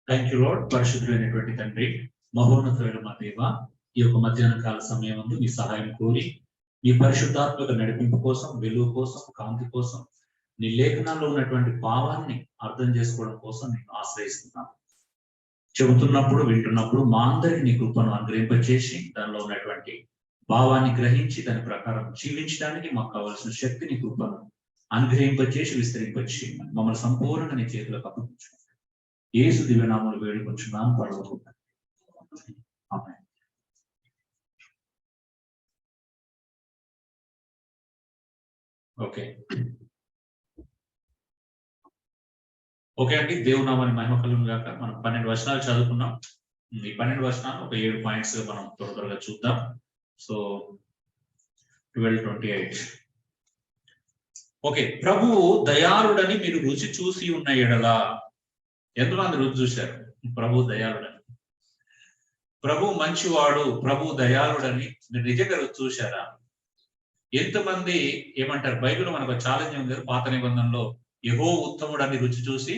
Thank you lord. పరిశుద్ధులైనటువంటి తండ్రి, మహోన్నతుడైన మా దేవ, ఈ యొక్క మధ్యాహ్న కాల సమయం ముందు మీ సహాయం కోరి మీ పరిశుద్ధాత్మక నడిపింపు కోసం, వెలుగు కోసం, కాంతి కోసం, నీ లేఖనాల్లో ఉన్నటువంటి భావాన్ని అర్థం చేసుకోవడం కోసం నేను ఆశ్రయిస్తున్నాను. చెబుతున్నప్పుడు, వింటున్నప్పుడు మా అందరికి నీ కృపను అనుగ్రహింపచేసి దానిలో ఉన్నటువంటి భావాన్ని గ్రహించి దాని ప్రకారం జీవించడానికి మాకు కావలసిన శక్తిని, కృపను అనుగ్రహింపచేసి విస్తరింపచేసి మమ్మల్ని సంపూర్ణంగా నీ చేతులకు అప్పగించు. యేసు దివ్యనామములో వేడుకొంచున్నాను పరలోకమందు. ఆమేన్. ఓకే అండి, దేవుని నామానికి మహిమ కలుగును గాక. మనం 12 వచనాలు చదువుకున్నాం. ఈ 12 వచనాలు ఒక 7 పాయింట్స్ మనం త్వరగా చూద్దాం. సో 12:28. ఓకే, ప్రభువు దయాళుడని మీరు రుచి చూసి ఉన్న ఎడల. ఎంతమంది రుచి చూశారు ప్రభు దయాళుడని? ప్రభు మంచివాడు, ప్రభు దయాళుడని మీరు నిజంగా రుచి చూశారా? ఎంతమంది ఏమంటారు? బైబిల్ మనకు ఛాలెంజ్ ఉంది కదా, పాత నిబంధనలో యెహోవా ఉత్తముడని రుచి చూసి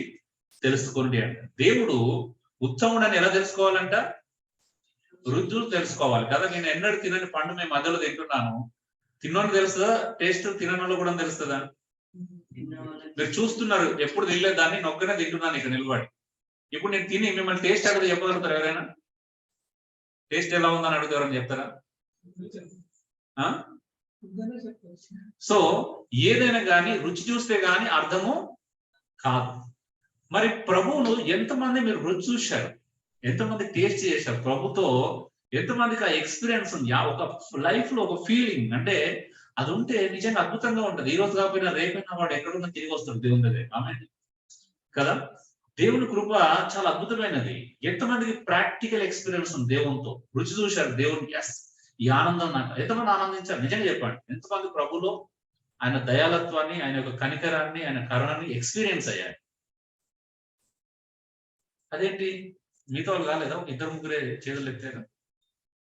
తెలుసుకోండి అంట. దేవుడు ఉత్తముడని ఎలా తెలుసుకోవాలంట? రుచి చూసి తెలుసుకోవాలి కదా. నేను ఎన్నడూ తినని పండు మేము మధ్యలో తింటున్నాను, తిన్నోని తెలుస్తుందా? టేస్ట్ తినడంలో కూడా తెలుస్తుందా? మీరు చూస్తున్నారు, ఎప్పుడు తినలేదు దాన్ని, నొక్కనే తింటున్నాను ఇక్కడ నిలబడి. ఇప్పుడు నేను తిని మిమ్మల్ని టేస్ట్ అడిగితే చెప్పగలుగుతారు ఎవరైనా? టేస్ట్ ఎలా ఉందని అడిగితే ఎవరైనా చెప్తారా? సో ఏదైనా కానీ రుచి చూస్తే గానీ అర్థము కాదు. మరి ప్రభువును ఎంతమంది మీరు రుచి చూశారు? ఎంతమంది టేస్ట్ చేశారు? ప్రభుతో ఎంతమందికి ఆ ఎక్స్పీరియన్స్ ఉంది? ఒక లైఫ్ లో ఒక ఫీలింగ్ అంటే అది ఉంటే నిజంగా అద్భుతంగా ఉంటది. ఈ రోజు కాకపోయినా రేపైనా వాడు ఎక్కడున్నా తిరిగి వస్తాడు దేవుని దగ్గర. ఆమేన్ కదా. దేవుని కృప చాలా అద్భుతమైనది. ఎంతమందికి ప్రాక్టికల్ ఎక్స్పీరియన్స్ ఉంది దేవునితో? రుచి చూశారు దేవునికి. ఈ ఆనందం నాకు ఎంతమంది ఆనందించారు? నిజంగా చెప్పండి. ఎంతమంది ప్రభులో ఆయన దయాలత్వాన్ని, ఆయన యొక్క కనికరాన్ని, ఆయన కరుణని ఎక్స్పీరియన్స్ అయ్యారు? అదేంటి మీతో వాళ్ళు కాలేదా? ఒక 2-3 చేతులు ఎత్తారు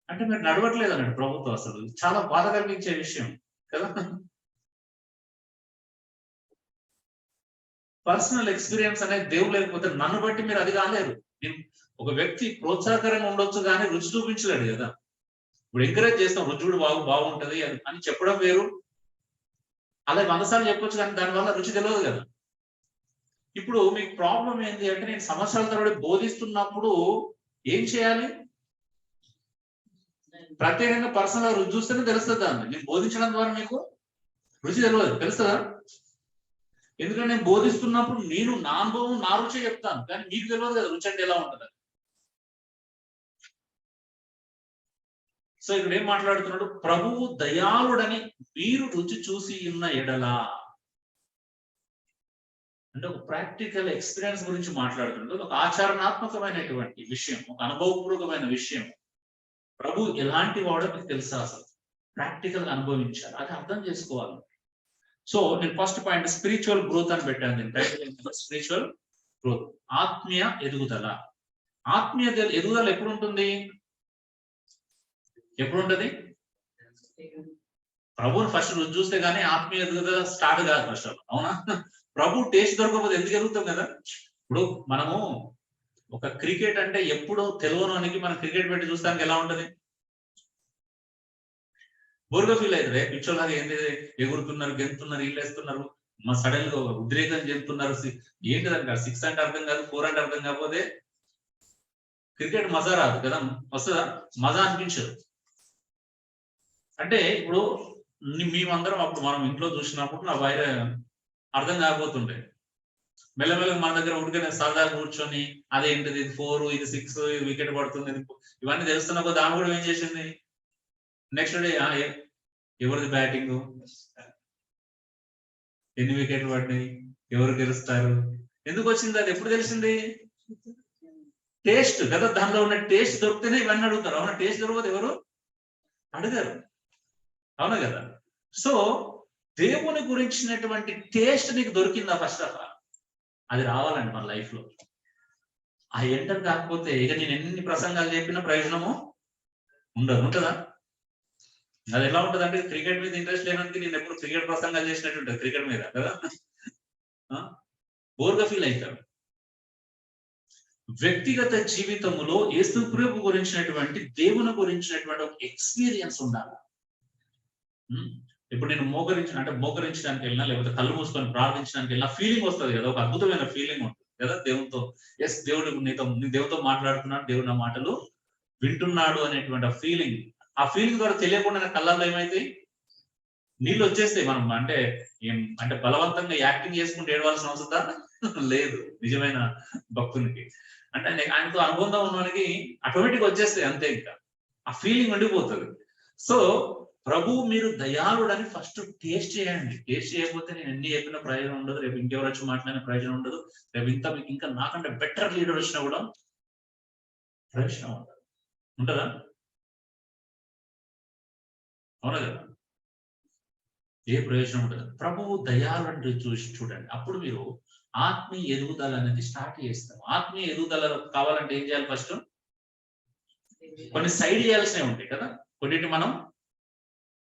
అంటే మీరు నడవట్లేదు అన్నాడు ప్రభుత్వం. అసలు చాలా బాధ కలిగించే విషయం కదా. పర్సనల్ ఎక్స్పీరియన్స్ అనేది దేవుడు లేకపోతే నన్ను బట్టి మీరు అది కాలేరు. ఒక వ్యక్తి ప్రోత్సాహకరంగా ఉండొచ్చు కానీ రుచి చూపించలేడు కదా. ఇప్పుడు ఎంకరేజ్ చేస్తాం, రుచి కూడా బాగుంటది అని చెప్పడం వేరు, అలా 100 సార్లు చెప్పొచ్చు కానీ దానివల్ల రుచి తెలియదు కదా. ఇప్పుడు మీకు ప్రాబ్లం ఏంటి అంటే, నేను సంవత్సరాల తరబడి బోధిస్తున్నప్పుడు ఏం చేయాలి? ప్రత్యేకంగా పర్సనల్ రుచి చూస్తేనే తెలుస్తుంది అండి. నేను బోధించడం ద్వారా మీకు రుచి తెలియదు, తెలుస్తుందా? ఎందుకంటే నేను బోధిస్తున్నప్పుడు నేను నా అనుభవం, నా రుచి చెప్తాను, కానీ మీకు తెలియదు కదా రుచి అంటే ఎలా ఉంటుంది. సో ఇక్కడ ఏం మాట్లాడుతున్నాడు? ప్రభువు దయాళుడని మీరు రుచి చూసి ఉన్న ఎడల అంటే ఒక ప్రాక్టికల్ ఎక్స్పీరియన్స్ గురించి మాట్లాడుతుంటే, ఒక ఆచరణాత్మకమైనటువంటి విషయం, ఒక అనుభవపూర్వకమైన విషయం. ప్రభు ఎలాంటి వాడో మీకు తెలుసా? అసలు ప్రాక్టికల్ గా అనుభవించాలి, అది అర్థం చేసుకోవాలి. సో నేను ఫస్ట్ పాయింట్ స్పిరిచువల్ గ్రోత్ అని పెట్టాను. నేను టైటిల్ స్పిరిచువల్ గ్రోత్, ఆత్మీయ ఎదుగుదల. ఆత్మీయ ఎదుగుదల ఎప్పుడు ఉంటుంది? ఎప్పుడు ఉంటది? ప్రభుని ఫస్ట్ రుచి చూస్తే గానీ ఆత్మీయ ఎదుగుదల స్టార్ట్ కాదు ఫస్ట్. అవునా? ప్రభు టేస్ట్ దొరకకపోతే ఎందుకు ఎదుగుతాం కదా. ఇప్పుడు మనము ఒక క్రికెట్ అంటే ఎప్పుడు తెలియనోనికి మనం క్రికెట్ పెట్టి చూస్తానికి ఎలా ఉంటది? బోర్గా ఫీల్ అవుతుంది. పిచ్చోలాగా ఏంటి ఎగురుతున్నారు, గెంతున్నారు, ఇల్లేస్తున్నారు, మా సడన్ గా ఉద్రేకం చెందుతున్నారు. ఏంటిదంటారు? 6 అంటే అర్థం కాదు, 4 అంటే అర్థం కాకపోతే క్రికెట్ మజా రాదు కదా. వస్తుందా? మజా అనిపించదు. అంటే ఇప్పుడు మేమందరం అప్పుడు మనం ఇంట్లో చూసినప్పుడు నా వైర అర్థం కాకపోతుండే, మెల్లమెల్లగా మన దగ్గర ఉడికనే సరదాగా కూర్చొని అదేంటిది, ఇది 4, ఇది 6, ఇది వికెట్ పడుతుంది, ఇవన్నీ తెలుస్తున్న కొద్ది ఆమె కూడా ఏం చేసింది, నెక్స్ట్ డే ఎవరిది బ్యాటింగ్, ఎన్ని వికెట్లు పడినాయి, ఎవరు గెలుస్తారు, ఎందుకు వచ్చింది, అది ఎప్పుడు తెలిసింది? టేస్ట్ కదా. దానిలో ఉన్న టేస్ట్ దొరికితేనే ఇవన్నీ అడుగుతారు. అవునా? టేస్ట్ దొరకదు ఎవరు అడిగారు, అవునా కదా. సో దేవుని గురించినటువంటి టేస్ట్ నీకు దొరికిందా? ఫస్ట్ ఆఫ్ ఆల్ అది రావాలండి మన లైఫ్ లో. ఆ ఎంటర్ కాకపోతే ఇక నేను ఎన్ని ప్రసంగాలు చెప్పినా ప్రయోజనము ఉండదు. ఉంటుందా? అది ఎలా ఉంటుంది అంటే, క్రికెట్ మీద ఇంట్రెస్ట్ లేనందుకు నేను ఎప్పుడు క్రికెట్ ప్రసంగాలు చేసినట్టు ఉంటుంది క్రికెట్ మీద కదా. బోర్గా ఫీల్ అవుతాడు. వ్యక్తిగత జీవితంలో యేసు ప్రభు గురించినటువంటి దేవుని గురించినటువంటి ఒక ఎక్స్పీరియన్స్ ఉండాలి. ఇప్పుడు నేను మోకరించడానికి వెళ్ళినా, లేకపోతే కళ్ళు మూసుకొని ప్రార్థించడానికి వెళ్ళినా ఫీలింగ్ వస్తుంది కదా, ఒక అద్భుతమైన ఫీలింగ్ ఉంటుంది కదా దేవునితో. ఎస్, దేవుడు దేవుడితో మాట్లాడుతున్నాడు, దేవుడు నా మాటలు వింటున్నాడు అనేటువంటి ఫీలింగ్. ఆ ఫీలింగ్ ద్వారా తెలియకుండా కళ్ళల్లో ఏమైతే నీళ్ళు వచ్చేస్తాయి. మనం అంటే బలవంతంగా యాక్టింగ్ చేసుకుంటూ ఏడవలసిన అవసరం లేదు నిజమైన భక్తునికి. అంటే ఆయనతో అనుబంధం ఉన్నవానికి ఆటోమేటిక్ వచ్చేస్తాయి అంతే, ఇంకా ఆ ఫీలింగ్ ఉండిపోతుంది. సో ప్రభు మీరు దయాళుడని ఫస్ట్ టేస్ట్ చేయండి. టేస్ట్ చేయకపోతే నేను ఎన్ని చెప్పిన ప్రయోజనం ఉండదు, రేపు ఇంకెవరు వచ్చి మాట్లాడిన ప్రయోజనం ఉండదు, రేపు మీకు ఇంకా నాకంటే బెటర్ లీడర్ వచ్చినా కూడా ప్రయోజనం ఉండదు. ఉంటుందా? అవునా కదా? ఏ ప్రయోజనం ఉండదు. ప్రభువు దయాళుని చూసి చూడండి, అప్పుడు మీరు ఆత్మీయ ఎదుగుదల అనేది స్టార్ట్ చేస్తాం. ఆత్మీయ ఎదుగుదల కావాలంటే ఏం చేయాలి? ఫస్ట్ కొన్ని సైడ్ చేయాల్సినవి ఉంటాయి కదా, కొన్నింటి మనం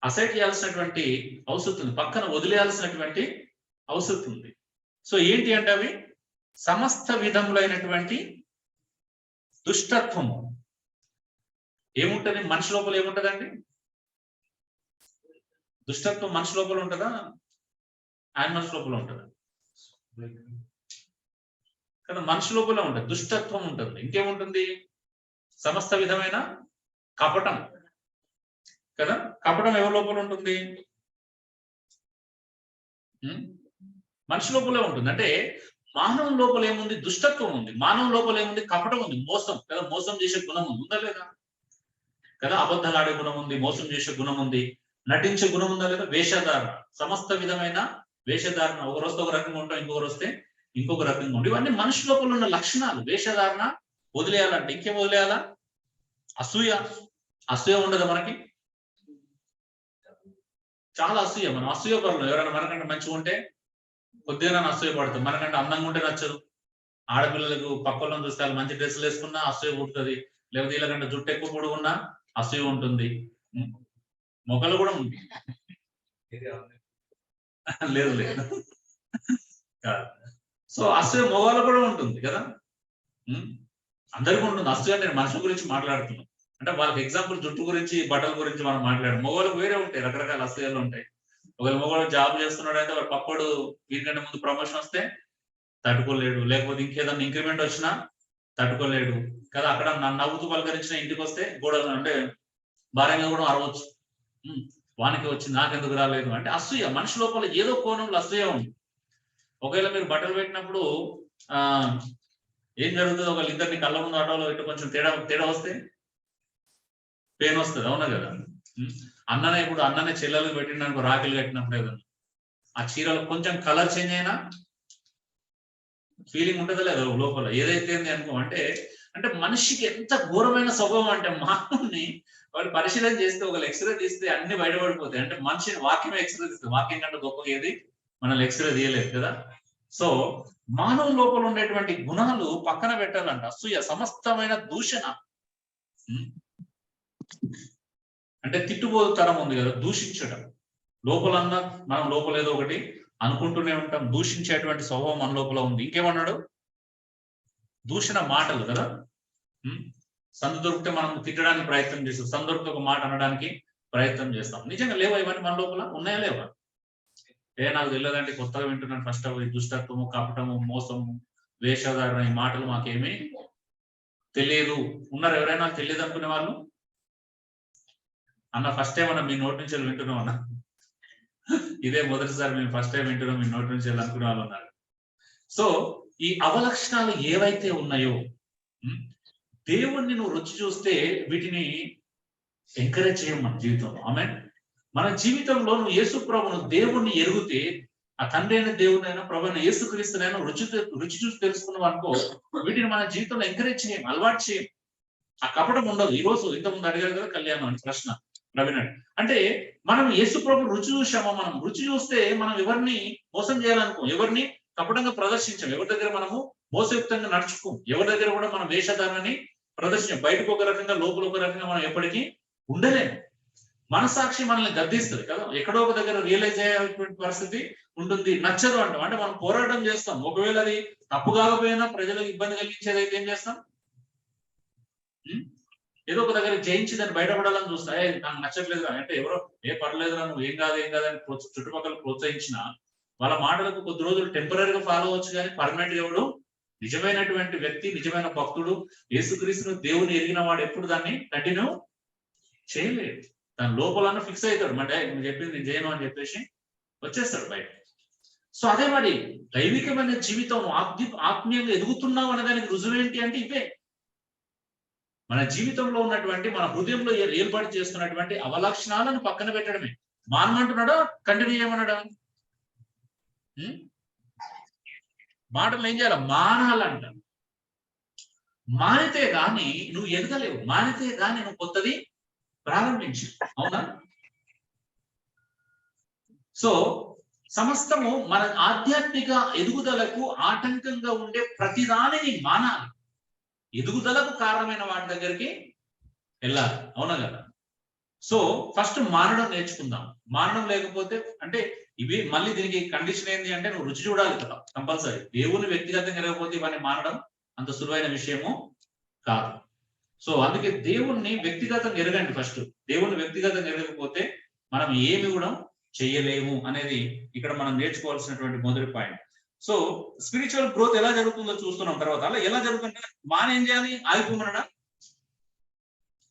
అసైడ్ చేయాల్సినటువంటి అవసరం ఉంది, పక్కన వదిలేయాల్సినటువంటి అవసరం ఉంది. సో ఏంటి అంటే అవి సమస్త విధములైనటువంటి దుష్టత్వము. ఏముంటది మనిషి లోపల? ఏముంటదండి దుష్టత్వం? మనిషి లోపల ఉంటుందా, యానిమల్స్ లోపల ఉంటుందా? కదా, మనిషి లోపల ఉంటుంది, దుష్టత్వం ఉంటుంది. ఇంకేముంటుంది? సమస్త విధమైన కపటం కదా. కపటం ఎవరి లోపల ఉంటుంది? మనిషి లోపలే ఉంటుంది. అంటే మానవ లోపల ఏముంది? దుష్టత్వం ఉంది. మానవ లోపల ఏముంది? కపటం ఉంది, మోసం కదా, మోసం చేసే గుణం ఉంది, ఉందా లేదా కదా? అబద్ధాలు ఆడే గుణం ఉంది, మోసం చేసే గుణం ఉంది, నటించే గుణం ఉందా లేదా? వేషధారణ, సమస్త విధమైన వేషధారణ. ఒకరు వస్తే ఒక రకంగా ఉంటాం, ఇంకొకరు వస్తే ఇంకొక రకంగా ఉంటాం. ఇవన్నీ మనిషి లోపల ఉన్న లక్షణాలు. వేషధారణ వదిలేయాలంటే ఇంకేం వదిలేయాలా? అసూయ. అసూయ ఉండదు మనకి? చాలా అసూయ. మనం అసూయ పరులు. ఎవరైనా మనకంటే మంచిగా ఉంటే కొద్దిగా అసూయ పడతాం. మనకంటే అందంగా ఉంటే నచ్చదు. ఆడపిల్లలకు పక్కలను చూస్తే మంచి డ్రెస్సులు వేసుకున్నా అసూయ పుడుతుంది, లేకపోతే వీళ్ళకంటే జుట్టు ఎక్కువ పొడుగున్నా అసూయ ఉంటుంది. మొక్కలు కూడా ఉంది. లేదు లేదు. సో అసూయ మొగాలు కూడా ఉంటుంది కదా, అందరికీ ఉంటుంది అసూయ. నేను మనుషుల గురించి మాట్లాడుతున్నాను అంటే వాళ్ళకి ఎగ్జాంపుల్ జుట్టు గురించి, బట్టల గురించి మనం మాట్లాడాం. మొగాళ్ళకు వేరే ఉంటాయి, రకరకాల అసూయలు ఉంటాయి. ఒకవేళ మొగాడు జాబ్ చేస్తున్నాడు అయితే వాడు పక్కోడు వీరికంటే ముందు ప్రమోషన్ వస్తే తట్టుకోలేడు, లేకపోతే ఇంకేదన్నా ఇంక్రిమెంట్ వచ్చినా తట్టుకోలేడు కదా. అక్కడ నవ్వుతూ పలకరించిన ఇంటికి వస్తే గోడలు అంటే భారంగా కూడా అరవచ్చు. వానికి వచ్చి నాకెందుకు రాలేదు అంటే అసూయ. మనిషి లోపల ఏదో కోణంలో అసూయ ఉంది. ఒకవేళ మీరు బట్టలు పెట్టినప్పుడు ఏం జరుగుతుంది? ఒకవేళ ఇద్దరిని కళ్ళ ముందు ఆటోలో ఇటు కొంచెం తేడా వస్తే పెయిన్ వస్తుంది, అవునా కదా? అన్ననే చెల్లెలకు పెట్టినానికి రాఖీలు కట్టినప్పుడు ఏదన్నా ఆ చీరలు కొంచెం కలర్ చేంజ్ అయినా ఫీలింగ్ ఉంటుందా లేదా లోపల? ఏదైతే అనుకో అంటే మనిషికి ఎంత ఘోరమైన స్వభావం అంటే మానవుని వాళ్ళు పరిశీలన చేస్తే, ఒక ఎక్స్రే తీస్తే అన్ని బయటపడిపోతాయి. అంటే మనిషిని వాక్యమే ఎక్స్రే తీస్తుంది. వాక్యం కంటే గొప్పగా ఏది మనం ఎక్స్రే తీయలేదు కదా. సో మానవ లోపల ఉండేటువంటి గుణాలు పక్కన పెట్టాలంట. అసూయ, సమస్తమైన దూషణ. అంటే తిట్టుబోతుతనం ఉంది కదా, దూషించడం. లోపలన్నా మనం లోపల ఏదో ఒకటి అనుకుంటూనే ఉంటాం. దూషించేటువంటి స్వభావం మన లోపల ఉంది. ఇంకేమన్నాడు? దూషణ మాటలు కదా. సందు దొరికితే మనం తిట్టడానికి ప్రయత్నం చేస్తాం, సందు దొరికితే ఒక మాట అనడానికి ప్రయత్నం చేస్తాం. నిజంగా లేవా ఇవన్నీ మన లోపల? ఉన్నాయా లేవా? నాకు తెలియదంటే కొత్తగా వింటున్నాను. ఫస్ట్ అవి దుష్టత్వము, కపటము, మోసము, వేషధారణ, ఈ మాటలు మాకేమీ తెలియదు. ఉన్నారు ఎవరైనా తెలియదు అనుకునే వాళ్ళు? అన్న ఫస్ట్ టైం అన్న మీ నోటి నుంచి వింటున్నాం అన్న, ఇదే మొదటిసారి మేము ఫస్ట్ టైం వింటున్నాం మీ నోటి నుంచి అనుకునే వాళ్ళు ఉన్నారు. సో ఈ అవలక్షణాలు ఏవైతే ఉన్నాయో దేవుణ్ణి నువ్వు రుచి చూస్తే వీటిని ఎంకరేజ్ చేయం మన జీవితంలో. ఆమెన్. మన జీవితంలో నువ్వు యేసు ప్రభువును, దేవుణ్ణి ఎరుగుతే, ఆ తండ్రి అయిన దేవునైనా ప్రభు అయిన యేసుక్రీస్తునైనా రుచి చూసి తెలుసుకున్నావు అనుకో, వీటిని మన జీవితంలో ఎంకరేజ్ చేయం, అలవాటు చేయం. ఆ కపటం ఉండదు. ఈ రోజు ఇంతకుముందు అడిగారు కదా కళ్యాణం అని ప్రశ్న ప్రవీణ్. అంటే మనం యేసు ప్రభు రుచి చూసామా? మనం రుచి చూస్తే మనం ఎవరిని మోసం చేయాలనుకో, ఎవరిని కపటంగా ప్రదర్శించాం, ఎవరి దగ్గర మనము మోసయుక్తంగా నడుచుకోం, ఎవరి దగ్గర కూడా మనం వేషధారణని ప్రదర్శించాం. బయటకు ఒక రకంగా, లోపల ఒక రకంగా మనం ఎప్పటికీ ఉండలేము. మనసాక్షి మనల్ని గద్దిస్తుంది కదా, ఎక్కడో ఒక దగ్గర రియలైజ్ అయ్యేటువంటి పరిస్థితి ఉంటుంది. నచ్చదు అంటాం, అంటే మనం పోరాటం చేస్తాం. ఒకవేళ అది తప్పు కాకపోయినా ప్రజలకు ఇబ్బంది కలిగించేది అయితే ఏం చేస్తాం? ఏదో ఒక దగ్గర జయించి దాన్ని బయటపడాలని చూస్తా. నాకు నచ్చట్లేదు అంటే ఎవరో పర్లేదు నువ్వు ఏం కాదు అని చుట్టుపక్కల ప్రోత్సహించిన వాళ్ళ మాటలకు కొద్ది రోజులు టెంపరీగా ఫాలో అవచ్చు, కానీ పర్మనెంట్ ఎవడు నిజమైనటువంటి వ్యక్తి, నిజమైన భక్తుడు, యేసుక్రీస్తును దేవుని ఎరిగిన వాడు ఎప్పుడు దాన్ని కంటిన్యూ చేయలేదు. దాని లోపలన్నా ఫిక్స్ అవుతాడు, అంటే నువ్వు చెప్పింది నేను చేయను అని చెప్పేసి వచ్చేస్తాడు బయట. సో అదే మరి దైవికమైన జీవితం ఆత్మీయంగా ఎదుగుతున్నావు అనేదానికి రుజువు ఏంటి అంటే ఇవే. మన జీవితంలో ఉన్నటువంటి, మన హృదయంలో ఏర్పాటు చేసుకున్నటువంటి అవలక్షణాలను పక్కన పెట్టడమే. మానమంటున్నాడా, కంటిన్యూ చేయమన్నాడా? మాటలు ఏం చేయాలి? మానాలంట. మానితే గాని నువ్వు ఎదగలేవు, మానితే గాని నువ్వు కొత్తది ప్రారంభించు. అవునా? సో సమస్తము మన ఆధ్యాత్మిక ఎదుగుదలకు ఆటంకంగా ఉండే ప్రతిదానిని మానాలి. ఎదుగుదలకు కారణమైన వాటి దగ్గరికి వెళ్ళాలి. అవునా కదా? సో ఫస్ట్ మానడం నేర్చుకుందాం. మానడం లేకపోతే అంటే ఇవి మళ్ళీ దీనికి కండిషన్ ఏంటి అంటే నువ్వు రుచి చూడాలి కదా కంపల్సరీ. దేవుని వ్యక్తిగతంగా ఎరగకపోతే ఇవన్నీ మానడం అంత సులువైన విషయము కాదు. సో అందుకే దేవుణ్ణి వ్యక్తిగతంగా ఎరగండి ఫస్ట్. దేవుణ్ణి వ్యక్తిగతంగా ఎరగకపోతే మనం ఏమి కూడా చేయలేము అనేది ఇక్కడ మనం నేర్చుకోవాల్సినటువంటి మొదటి పాయింట్. సో స్పిరిచువల్ గ్రోత్ ఎలా జరుగుతుందో చూస్తున్నాం. తర్వాత అలా ఎలా జరుగుతుంటే ఏం చేయాలి? ఆగిపోమనడా?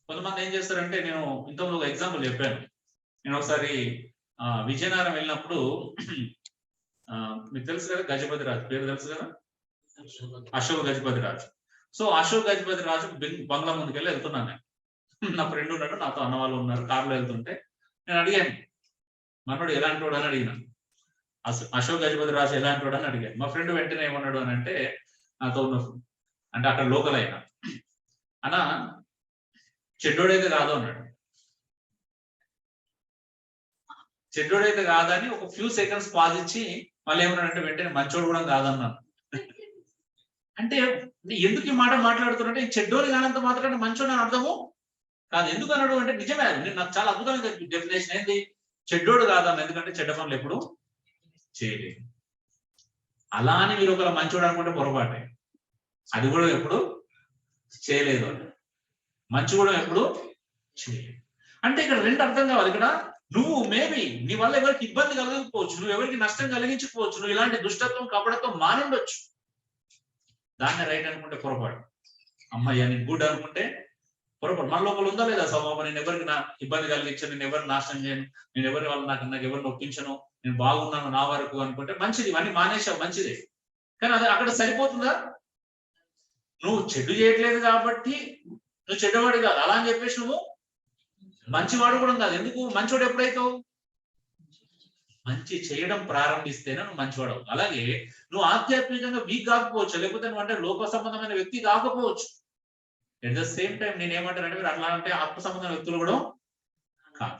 కొంతమంది ఏం చేస్తారంటే, నేను ఇంతకుముందు ఒక ఎగ్జాంపుల్ చెప్పాను. నేను ఒకసారి విజయనగరం వెళ్ళినప్పుడు మీకు తెలుసు కదా గజపతి రాజు పేరు తెలుసు కదా, అశోక్ గజపతి రాజు. సో అశోక్ గజపతి రాజు బంగ్లా ముందుకెళ్ళి వెళ్తున్నాను నేను. నా ఫ్రెండ్ ఉన్నాడు, నాతో అన్న వాళ్ళు ఉన్నారు, కారులో వెళ్తుంటే నేను అడిగాను మనోడు ఎలాంటి వాడు అని అడిగినాను. అశోక్ గజపతి రాజు ఎలాంటి వాడు అని అడిగాను. మా ఫ్రెండ్ వెంటనే ఏమన్నాడు అని అంటే, నాతో ఉన్న అంటే అక్కడ లోకల్ అయినా అన్న చెడ్డోడైతే కాదు అన్నాడు. చెడ్డోడైతే కాదని ఒక ఫ్యూ సెకండ్స్ పాజ్ ఇచ్చి మళ్ళీ ఏమన్నాడంటే వెంటనే మంచోడు కూడా కాదన్నాను. అంటే ఎందుకు ఈ మాట మాట్లాడుతున్నట్టే, చెడ్డోడు కానంత మాత్రాన్ని మంచోడు అని అర్థము కాదు. ఎందుకు అన్నాడు అంటే నిజమే, నాకు చాలా అద్భుతమైన డెఫినేషన్ ఏంది, చెడ్డోడు కాదన్న. ఎందుకంటే చెడ్డ పనులు ఎప్పుడు చేయలేదు. అలా అని మీరు ఒకవేళ మంచోడు అనుకుంటే పొరపాటే. అది కూడా ఎప్పుడు చేయలేదు అని, మంచి కూడా ఎప్పుడు చేయలేదు. అంటే ఇక్కడ రెండు అర్థం కావాలి. ఇక్కడ నువ్వు మేబీ నీ వల్ల ఎవరికి ఇబ్బంది కలగకపోవచ్చు, నువ్వు ఎవరికి నష్టం కలిగించకపోవచ్చు, నువ్వు ఇలాంటి దుష్టత్వం కపటత్వం మానుండొచ్చు. దాన్ని రైట్ అనుకుంటే పొరపాటు. అమ్మాయి అని గుడ్ అనుకుంటే పొరపాటు. మన లోపల ఉందా లేదా స్వభావం, నేను ఎవరికి నా ఇబ్బంది కలిగించను, నేను ఎవరిని నాశనం చేయను, నేను ఎవరి వల్ల నాకు ఎవరిని ఒప్పించను, నేను బాగున్నాను నా వరకు అనుకుంటే మంచిది, ఇవన్నీ మానేసావు మంచిదే. కానీ అది అక్కడ సరిపోతుందా? నువ్వు చెడు చేయట్లేదు కాబట్టి నువ్వు చెడ్డవాడు కాదు, అలా అని చెప్పేసి నువ్వు మంచివాడు కూడా కాదు. ఎందుకు? మంచివాడు ఎప్పుడైతావు? మంచి చేయడం ప్రారంభిస్తేనే నువ్వు మంచివాడు అవుతావు. అలాగే నువ్వు ఆధ్యాత్మికంగా వీక్ కాకపోవచ్చు, లేకపోతే నువ్వు అంటే లోక సంబంధమైన వ్యక్తి కాకపోవచ్చు. ఎట్ ద సేమ్ టైం నేను ఏమంటానంటే, మీరు అట్లా అంటే ఆత్మ సంబంధమైన వ్యక్తులు కూడా కాదు.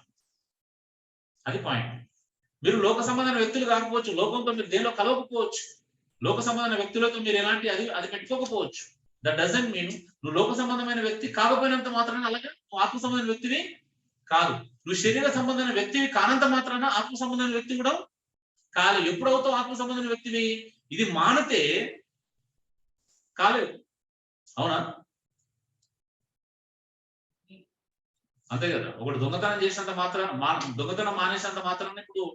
అది పాయింట్. మీరు లోక సంబంధమైన వ్యక్తులు కాకపోవచ్చు, లోకంతో మీరు దేనిలో కలవకపోవచ్చు, లోక సంబంధమైన వ్యక్తులతో మీరు ఎలాంటి అది పెట్టుకోకపోవచ్చు. దట్ డజంట్ మీన్ నువ్వు లోక సంబంధమైన వ్యక్తి కాకపోయినంత మాత్రాన అలాగే నువ్వు ఆత్మ సంబంధమైన వ్యక్తివి కాదు. నువ్వు శరీర సంబంధమైన వ్యక్తివి కానంత మాత్రాన ఆత్మ సంబంధమైన వ్యక్తి కూడా కాలేదు. ఎప్పుడవుతావు ఆత్మ సంబంధమైన వ్యక్తివి? ఇది మానితే కాలేదు. అవునా? అంతే కదా. ఒకటి దొంగతనం చేసినంత మాత్రాన, దొంగతనం మానేసినంత మాత్రాన ఇప్పుడు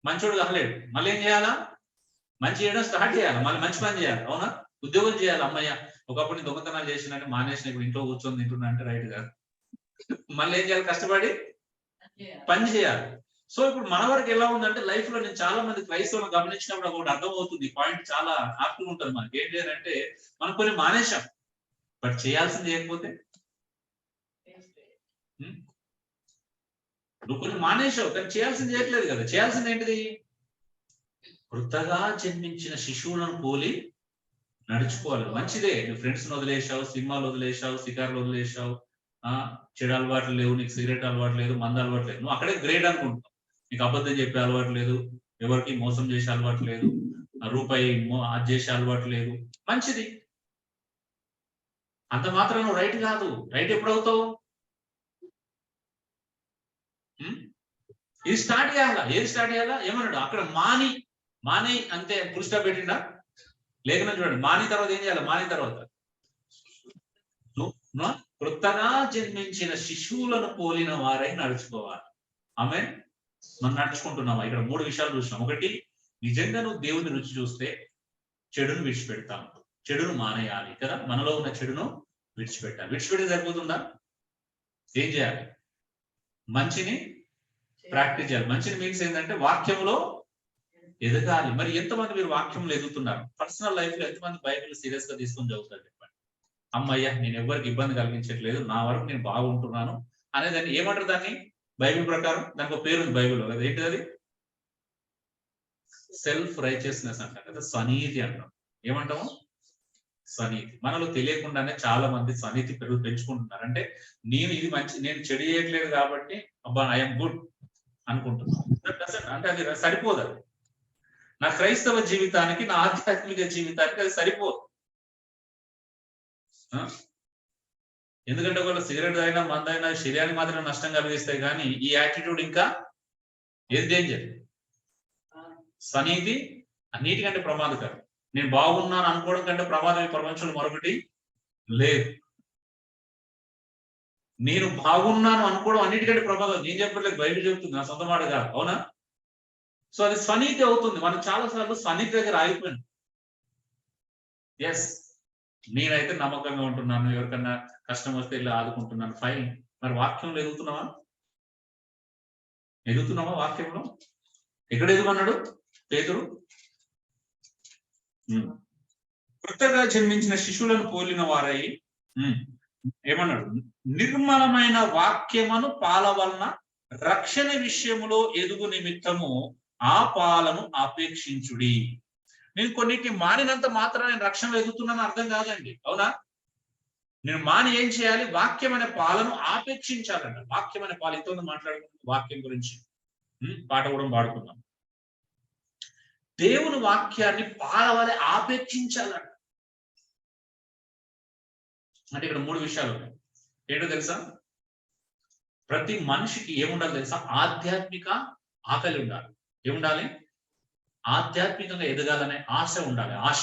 మంచోడు కాలేడు. మళ్ళీ ఏం చేయాలా? మంచి చేయడం స్టార్ట్ చేయాలి, మళ్ళీ మంచి పని చేయాలి. అవునా? ఉద్యోగం చేయాలి. అమ్మయ్య ఒకప్పుడు దొంగతనాలు చేసినట్టు మానేసిన, ఇప్పుడు ఇంట్లో కూర్చొని తింటున్నా అంటే రైట్ కాదు. మళ్ళీ ఏం చేయాలి? కష్టపడి పని చేయాలి. సో ఇప్పుడు మన వరకు ఎలా ఉందంటే లైఫ్ లో నేను చాలా మంది క్రైస్తవులను గమనించినప్పుడు ఒకటి అర్థం అవుతుంది. పాయింట్ చాలా యాక్టివ్ ఉంటుంది మనకి. ఏం చేయాలంటే మనం కొన్ని మానేశాం, బట్ చేయాల్సింది చేయకపోతే నువ్వు కొన్ని మానేశావు కానీ చేయాల్సింది చేయట్లేదు కదా. చేయాల్సింది ఏంటిది? వృద్ధగా జన్మించిన శిశువులను పోలి నడుచుకోవాలి. మంచిదే, నువ్వు ఫ్రెండ్స్ వదిలేసావు, సినిమాలు వదిలేసావు, సిగార్లు వదిలేసావు, చెడు అలవాట్లు లేవు, నీకు సిగరెట్ అలవాటు లేదు, మంద అలవాటు లేదు, నువ్వు అక్కడే గ్రేట్ అనుకుంటావు. నీకు అబద్ధం చెప్పే అలవాటు లేదు, ఎవరికి మోసం చేసే అలవాటు లేదు, రూపాయి అది చేసే అలవాటు లేదు, మంచిది. అంత మాత్రం నువ్వు రైట్ కాదు. రైట్ ఎప్పుడవుతావు? ఇది స్టార్ట్ చేయాలా? ఏది స్టార్ట్ చేయాలా? ఏమన్నాడు అక్కడ? మాని అంతే, ఫుల్ స్టాప్ పెట్టిండా? లేఖనం చూడండి, మాని తర్వాత ఏం చేయాలి? మాని తర్వాత కొత్తగా జన్మించిన శిశువులను పోలిన వారై నడుచుకోవాలి. ఆమె మనం నడుచుకుంటున్నామా? ఇక్కడ 3 విషయాలు చూసినాం. ఒకటి, నిజంగా నువ్వు దేవుని రుచి చూస్తే చెడును విడిచిపెడతాం, చెడును మానేయాలి కదా. మనలో ఉన్న చెడును విడిచిపెట్టాలి. విడిచిపెడితే సరిపోతుందా? ఏం చేయాలి? మంచిని ప్రాక్టీస్ చేయాలి. మంచిని మీన్స్ ఏంటంటే వాక్యంలో ఎదగాలి. మరి ఎంతమంది మీరు వాక్యంలో ఎదుగుతున్నారు? పర్సనల్ లైఫ్ లో ఎంతమంది బైబిల్ సీరియస్ గా తీసుకొని చదువుతారు చెప్పండి? అమ్మయ్య, నేను ఎవరికి ఇబ్బంది కలిగించట్లేదు, నా వరకు నేను బాగుంటున్నాను అనేదాన్ని ఏమంటారు? దాన్ని బైబిల్ ప్రకారం దానికి ఒక పేరు ఉంది బైబిల్లో. అది ఏంటిది? అది సెల్ఫ్ రైచియస్నెస్ అంటారు కదా, స్వనీతి అంటాం. ఏమంటాము? స్వనీతి. మనలో తెలియకుండానే చాలా మంది స్వనీతి పెంచుకుంటున్నారు. అంటే నేను ఇది మంచి, నేను చెడు చేయట్లేదు కాబట్టి అబ్బా ఐఎమ్ గుడ్ అనుకుంటున్నాను. అంటే అది సరిపోదు. అది నా క్రైస్తవ జీవితానికి, నా ఆధ్యాత్మిక జీవితానికి అది సరిపోదు. ఎందుకంటే ఒకవేళ సిగరెట్ అయినా మందైనా శరీరానికి మాత్రం నష్టం కలిగిస్తాయి, కానీ ఈ యాటిట్యూడ్ ఇంకా ఏది డేంజర్? స్వనీతి అన్నిటికంటే ప్రమాదకరం. నేను బాగున్నాను అనుకోవడం కంటే ప్రమాదం ఈ ప్రపంచంలో మరొకటి లేదు. నేను బాగున్నాను అనుకోవడం అన్నిటికంటే ప్రమాదం. నేను చెప్పట్లేదు, బైబిల్ చెప్తుంది, నా సొంత మాట కాదు. అవునా? సో అది స్వనీతి అవుతుంది. మనం చాలా సార్లు స్వనీతి దగ్గర ఆగిపోయింది. ఎస్, నేనైతే నమ్మకంగా ఉంటున్నాను, ఎవరికన్నా కష్టం వస్తే వెళ్ళి ఆదుకుంటున్నాను, ఫైన్. మరి వాక్యంలో ఎదుగుతున్నావా? ఎదుగుతున్నావా వాక్యంలో? ఎక్కడ ఎదుగన్నాడు పేతురు? కొత్తగా జన్మించిన శిశువులను పోలిన వారై ఏమన్నాడు? నిర్మలమైన వాక్యమును పాల వలన రక్షణ విషయములో ఎదుగు నిమిత్తము ఆ పాలను అపేక్షించుడి. నేను కొన్నిటిని మానినంత మాత్రం నేను రక్షణలో ఎదుగుతున్నాను అర్థం కాదండి. అవునా? నేను మాని ఏం చేయాలి? వాక్యం అనే పాలను ఆపేక్షించాలంట. వాక్యం అనే పాలు ఎంతో మాట్లాడుకుంటున్నాం వాక్యం గురించి, పాట కూడా పాడుకున్నాం. దేవుని వాక్యాన్ని పాల వలె ఆపేక్షించాలంట. అంటే ఇక్కడ 3 విషయాలు ఉన్నాయి. ఏంటో తెలుసా? ప్రతి మనిషికి ఏముండాలి తెలుసా? ఆధ్యాత్మిక ఆకలి ఉండాలి. ఏముండాలి? ఆధ్యాత్మికంగా ఎదగాలనే ఆశ ఉండాలి. ఆశ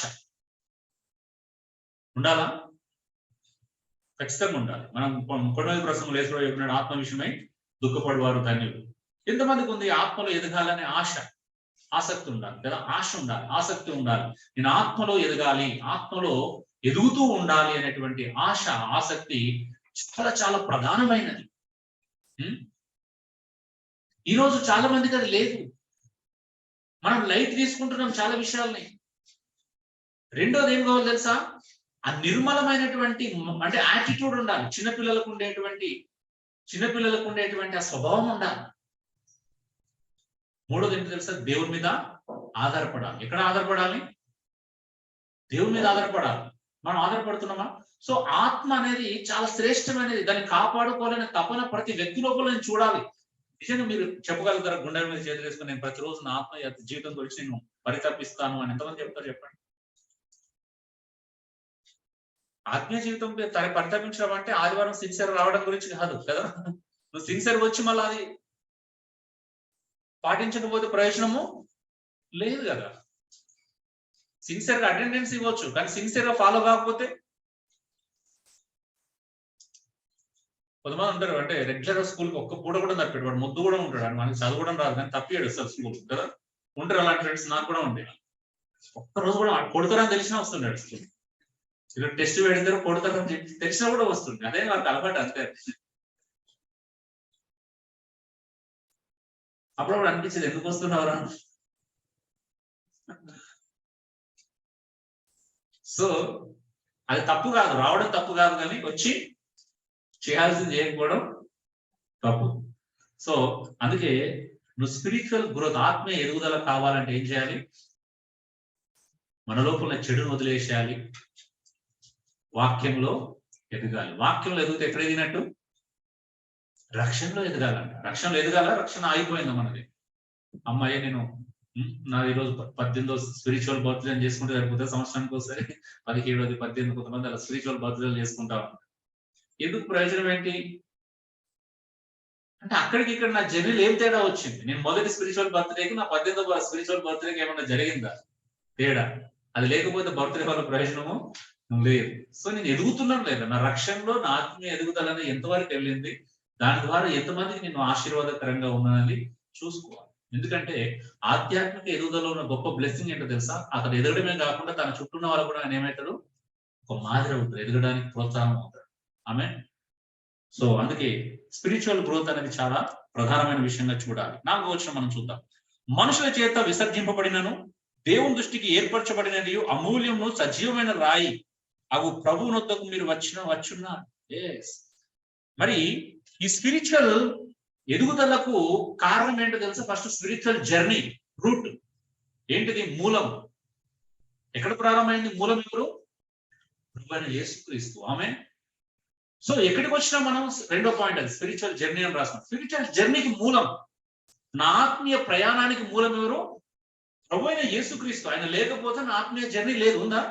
ఉండాలా? ఖచ్చితంగా ఉండాలి. మనం కొన్నేళ్ళ ప్రసంగం లేసులో చెప్పినాడు, ఆత్మ విషయమై దుఃఖపడేవారు ధన్యులు. ఎంతమందికి ఉంది ఆత్మలో ఎదగాలనే ఆశ? ఆసక్తి ఉండాలి కదా. ఆశ ఉండాలి, ఆసక్తి ఉండాలి. నేను ఆత్మలో ఎదగాలి, ఆత్మలో ఎదుగుతూ ఉండాలి అనేటువంటి ఆశ, ఆసక్తి చాలా చాలా ప్రధానమైనది. ఈరోజు చాలా మందికి అది లేదు. మనం లైట్ తీసుకుంటున్నాం చాలా విషయాల్ని. రెండోది ఏం కావాలి తెలుసా? ఆ నిర్మలమైనటువంటి అంటే యాటిట్యూడ్ ఉండాలి. చిన్నపిల్లలకు ఉండేటువంటి ఆ స్వభావం ఉండాలి. మూడోది ఏంటి తెలుసా? దేవుని మీద ఆధారపడాలి. ఎక్కడ ఆధారపడాలి? దేవుని మీద ఆధారపడాలి. మనం ఆధారపడుతున్నామా? సో ఆత్మ అనేది చాలా శ్రేష్టమైనది. దాన్ని కాపాడుకోవాలనే తపన ప్రతి వ్యక్తి లోపల నేను చూడాలి. నిజంగా మీరు చెప్పగలుగుతారా? గుండెల మీద చేతులు వేసుకుని నేను ప్రతిరోజు నా ఆత్మ జీవితం గురించి నేను పరితపిస్తాను అని ఎంతమంది చెప్తారు చెప్పండి? ఆత్మీయ జీవితం పరితపించడం అంటే ఆదివారం సిన్సియర్ రావడం గురించి కాదు కదా. నువ్వు సిన్సియర్ వచ్చి మళ్ళీ అది పాటించకపోతే ప్రయోజనము లేదు కదా. సిన్సియర్ గా అటెండెన్స్ ఇవ్వచ్చు, కానీ సిన్సియర్ గా ఫాలో కాకపోతే. కొంతమంది ఉంటారు అంటే రెగ్యులర్ స్కూల్కి ఒక్క పూట కూడా తప్పాడు, వాడు ముద్దు కూడా ఉంటాడు, మనకి చదవడం రాదు కానీ తప్పియాడు సార్ స్కూల్ కదా. ఉంటారు అలాంటి ఫ్రెండ్స్, నాకు కూడా ఉండే. ఒక్కరోజు కూడా కొడతారని తెలిసినా వస్తుండే స్కూల్. ఇలా టెస్ట్ పెడతారు, కొడతారని తెలిసినా కూడా వస్తుంది. అదే వాళ్ళకి అలవాటు అంతే. అప్పుడప్పుడు అనిపించేది ఎందుకు వస్తున్నారా. సో అది తప్పు కాదు, రావడం తప్పు కాదు, కానీ వచ్చి చేయాల్సింది చేయకపోవడం తప్పు. సో అందుకే నువ్వు స్పిరిచువల్ గ్రోత్, ఆత్మీయ ఎదుగుదల కావాలంటే ఏం చేయాలి? మన లోపల చెడును వదిలేసేయాలి, వాక్యంలో ఎదగాలి. వాక్యంలో ఎదిగితే ఎక్కడ ఎదిగినట్టు? రక్షణలో ఎదగాలంట. రక్షణలో ఎదగాల. రక్షణ ఆగిపోయిందా మనది? అమ్మాయి నేను నాది ఈరోజు 18వ స్పిరిచువల్ బర్త్డే చేసుకుంటే సరిపోతే సంవత్సరానికి ఒకసారి 17వ 18 కొంతమంది అలా స్పిరిచువల్ బర్త్డేలు చేసుకుంటా ఉంటారు. ఎందుకు? ప్రయోజనం ఏంటి? అంటే అక్కడికి ఇక్కడ నా జర్నీలో ఏం తేడా వచ్చింది? నేను మొదటి స్పిరిచువల్ బర్త్డేకి నా 18వ స్పిరిచువల్ బర్త్డేకి ఏమన్నా జరిగిందా తేడా? అది లేకపోతే బర్త్డే వల్ల ప్రయోజనము లేదు. సో నేను ఎదుగుతున్నాను లేదా? నా రక్షణలో నా ఆత్మీయ ఎదుగుదల అనేది ఎంతవరకు వెళ్ళింది? దాని ద్వారా ఎంతమందికి నేను ఆశీర్వాదకరంగా ఉన్నానని చూసుకోవాలి. ఎందుకంటే ఆధ్యాత్మిక ఎదుగుదల ఉన్న గొప్ప బ్లెస్సింగ్ ఏంటో తెలుసా? అతను ఎదగడమే కాకుండా తన చుట్టూ ఉన్న వాళ్ళు కూడా ఆయన ఏమవుతాడు? ఒక మాదిరి అవుతారు, ఎదగడానికి ప్రోత్సాహం అవుతారు. ఆమేన్. సో అందుకే స్పిరిచువల్ గ్రోత్ అనేది చాలా ప్రధానమైన విషయంగా చూడాలి. 4వ వచనం మనం చూద్దాం. మనుషుల చేత విసర్జింపబడినను దేవుని దృష్టికి ఏర్పరచబడినది అమూల్యము సజీవమైన రాయి అవు ప్రభువునొద్దకు మీరు వచ్చున్నారు. మరి ఈ స్పిరిచువల్ ఎదుగుదలకు కారణం ఏంటో తెలుసా? ఫస్ట్ స్పిరిచువల్ జర్నీ రూట్ ఏంటిది? మూలం. ఎక్కడ ప్రారంభమైంది? మూలం ఎవరు? ప్రభువైన యేసుక్రీస్తు. ఆమేన్. సో ఎక్కడికి వచ్చినా మనం రెండో పాయింట్ అది స్పిరిచువల్ జర్నీ అని రాస్తాం. స్పిరిచువల్ జర్నీకి మూలం, నా ఆత్మీయ ప్రయాణానికి మూలం ఎవరు? ప్రభువైన యేసుక్రీస్తు. ఆయన లేకపోతే నా ఆత్మీయ జర్నీ లేదు. ఉందా?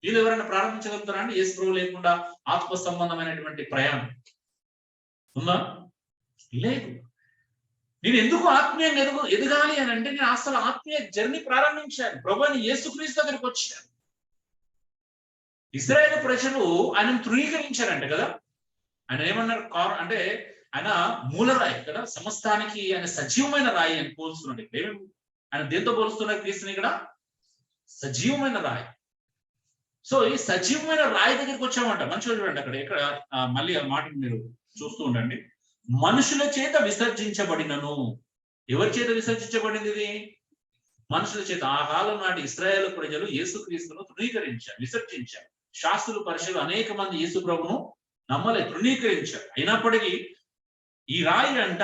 వీళ్ళు ఎవరైనా ప్రారంభించగలుగుతారా అండి యేసు ప్రభు లేకుండా ఆత్మ సంబంధమైనటువంటి ప్రయాణం? ఉందా? లేదు. నేను ఎందుకు ఆత్మీయంగా ఎదగాలి అని అంటే నేను అసలు ఆత్మీయ జర్నీ ప్రారంభించాను. ప్రభువైన యేసుక్రీస్తు దగ్గరికి వచ్చాను. ఇశ్రాయేలు ప్రజలు ఆయనను తృణీకరించారంట కదా. ఆయన ఏమన్నారు? అంటే ఆయన మూలరాయి కదా, సమస్తానికి ఆయన సజీవమైన రాయి అని పోల్చుతున్నాడు. ఇక్కడ ఆయన దేంతో పోలుస్తున్నారు క్రీస్తుని? ఇక్కడ సజీవమైన రాయి. సో ఈ సజీవమైన రాయి దగ్గరికి వచ్చామంట. మంచిగా చూడండి అక్కడ. ఇక్కడ మళ్ళీ ఆ మాటను మీరు చూస్తూ ఉండండి. మనుషుల చేత విసర్జించబడినను. ఎవరి చేత విసర్జించబడింది ఇది? మనుషుల చేత. ఆ కాలం నాటి ఇశ్రాయేలు ప్రజలు యేసుక్రీస్తును తృణీకరించారు, విసర్జించారు. శాస్త్రులు, పరిశీలు అనేక మంది యేసు ప్రభును నమ్మలే, తృణీకరించారు. అయినప్పటికీ ఈ రాయి అంట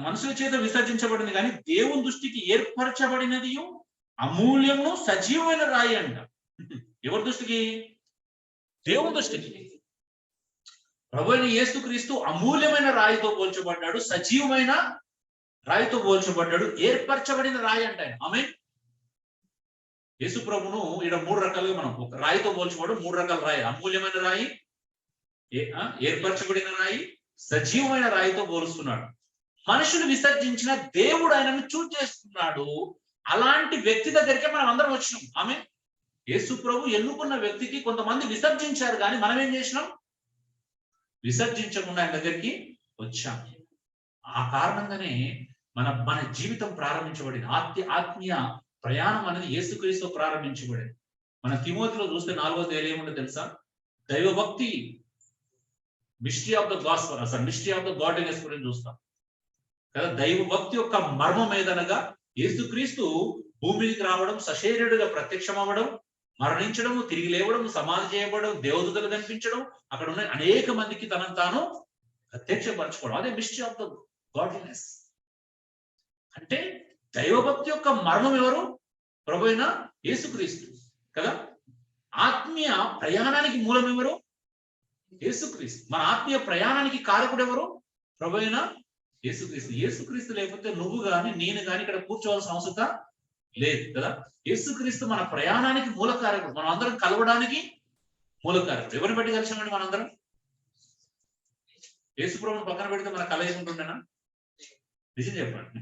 మనుషుల చేత విసర్జించబడింది, కానీ దేవుని దృష్టికి ఏర్పరచబడినది అమూల్యము సజీవమైన రాయి అంట. ఎవరి దృష్టికి? దేవుని దృష్టికి. ప్రభువైన యేసుక్రీస్తు అమూల్యమైన రాయితో పోల్చబడ్డాడు, సజీవమైన రాయితో పోల్చబడ్డాడు, ఏర్పరచబడిన రాయి అంట ఆయన. ఆమేన్. యేసు ప్రభును ఇక్కడ 3 రకాలుగా మనం ఒక రాయితో పోల్చబడు 3 రకాల రాయి. అమూల్యమైన రాయి, ఏర్పరచబడిన రాయి, సజీవమైన రాయితో పోలుస్తున్నాడు. మనుషులు విసర్జించిన దేవుడు ఆయనను చూజ్ చేస్తున్నాడు. అలాంటి వ్యక్తి దగ్గరికే మనం అందరం వచ్చినాం. ఆమేన్. యేసు ప్రభు ఎన్నుకున్న వ్యక్తికి కొంతమంది విసర్జించారు, కానీ మనం ఏం చేసినాం? విసర్జించకుండా ఆయన దగ్గరికి వచ్చాం. ఆ కారణంగానే మన జీవితం ప్రారంభించబడింది. ఆత్మీయ ప్రయాణం అనేది యేసుక్రీస్తు ప్రారంభించబడింది. మన తిమోతిలో చూస్తే 4వ అధ్యాయం ఏముందో తెలుసా? దైవభక్తి, మిస్టరీ ఆఫ్ ద గాస్పెల్, అసలు మిస్టరీ ఆఫ్ ద గాడ్లీనెస్ గురించి చూస్తాం కదా. దైవభక్తి యొక్క మర్మం ఏదనగా యేసుక్రీస్తు భూమికి రావడం, సశరీరుడిగా ప్రత్యక్షం అవ్వడం, మరణించడం, తిరిగి లేవడం, సమాధి చేయబడడం, దేవదూతలు కనిపించడం, అక్కడ ఉన్న అనేక మందికి తనను తాను ప్రత్యక్షపరచుకోవడం. అదే మిస్టరీ ఆఫ్ ద గాడ్లీనెస్. అంటే దైవభక్తి యొక్క మర్మం ఎవరు? ప్రభువైన యేసుక్రీస్తు కదా. ఆత్మీయ ప్రయాణానికి మూలం ఎవరు? యేసుక్రీస్తు. మన ఆత్మీయ ప్రయాణానికి కారకుడు ఎవరు? ప్రభువైన యేసుక్రీస్తు. యేసుక్రీస్తు లేకపోతే నువ్వు గాని నేను గాని ఇక్కడ కూర్చోవాల్సిన అవసరం లేదు కదా. యేసుక్రీస్తు మన ప్రయాణానికి మూల కారకుడు. మనం అందరం కలవడానికి మూల కారకుడు. ఎవరిని బట్టి కలిసామండి మనందరం? యేసు ప్రభువుని పక్కన పెడితే మన కలయికుంటుండేనా? నిజం చెప్పండి.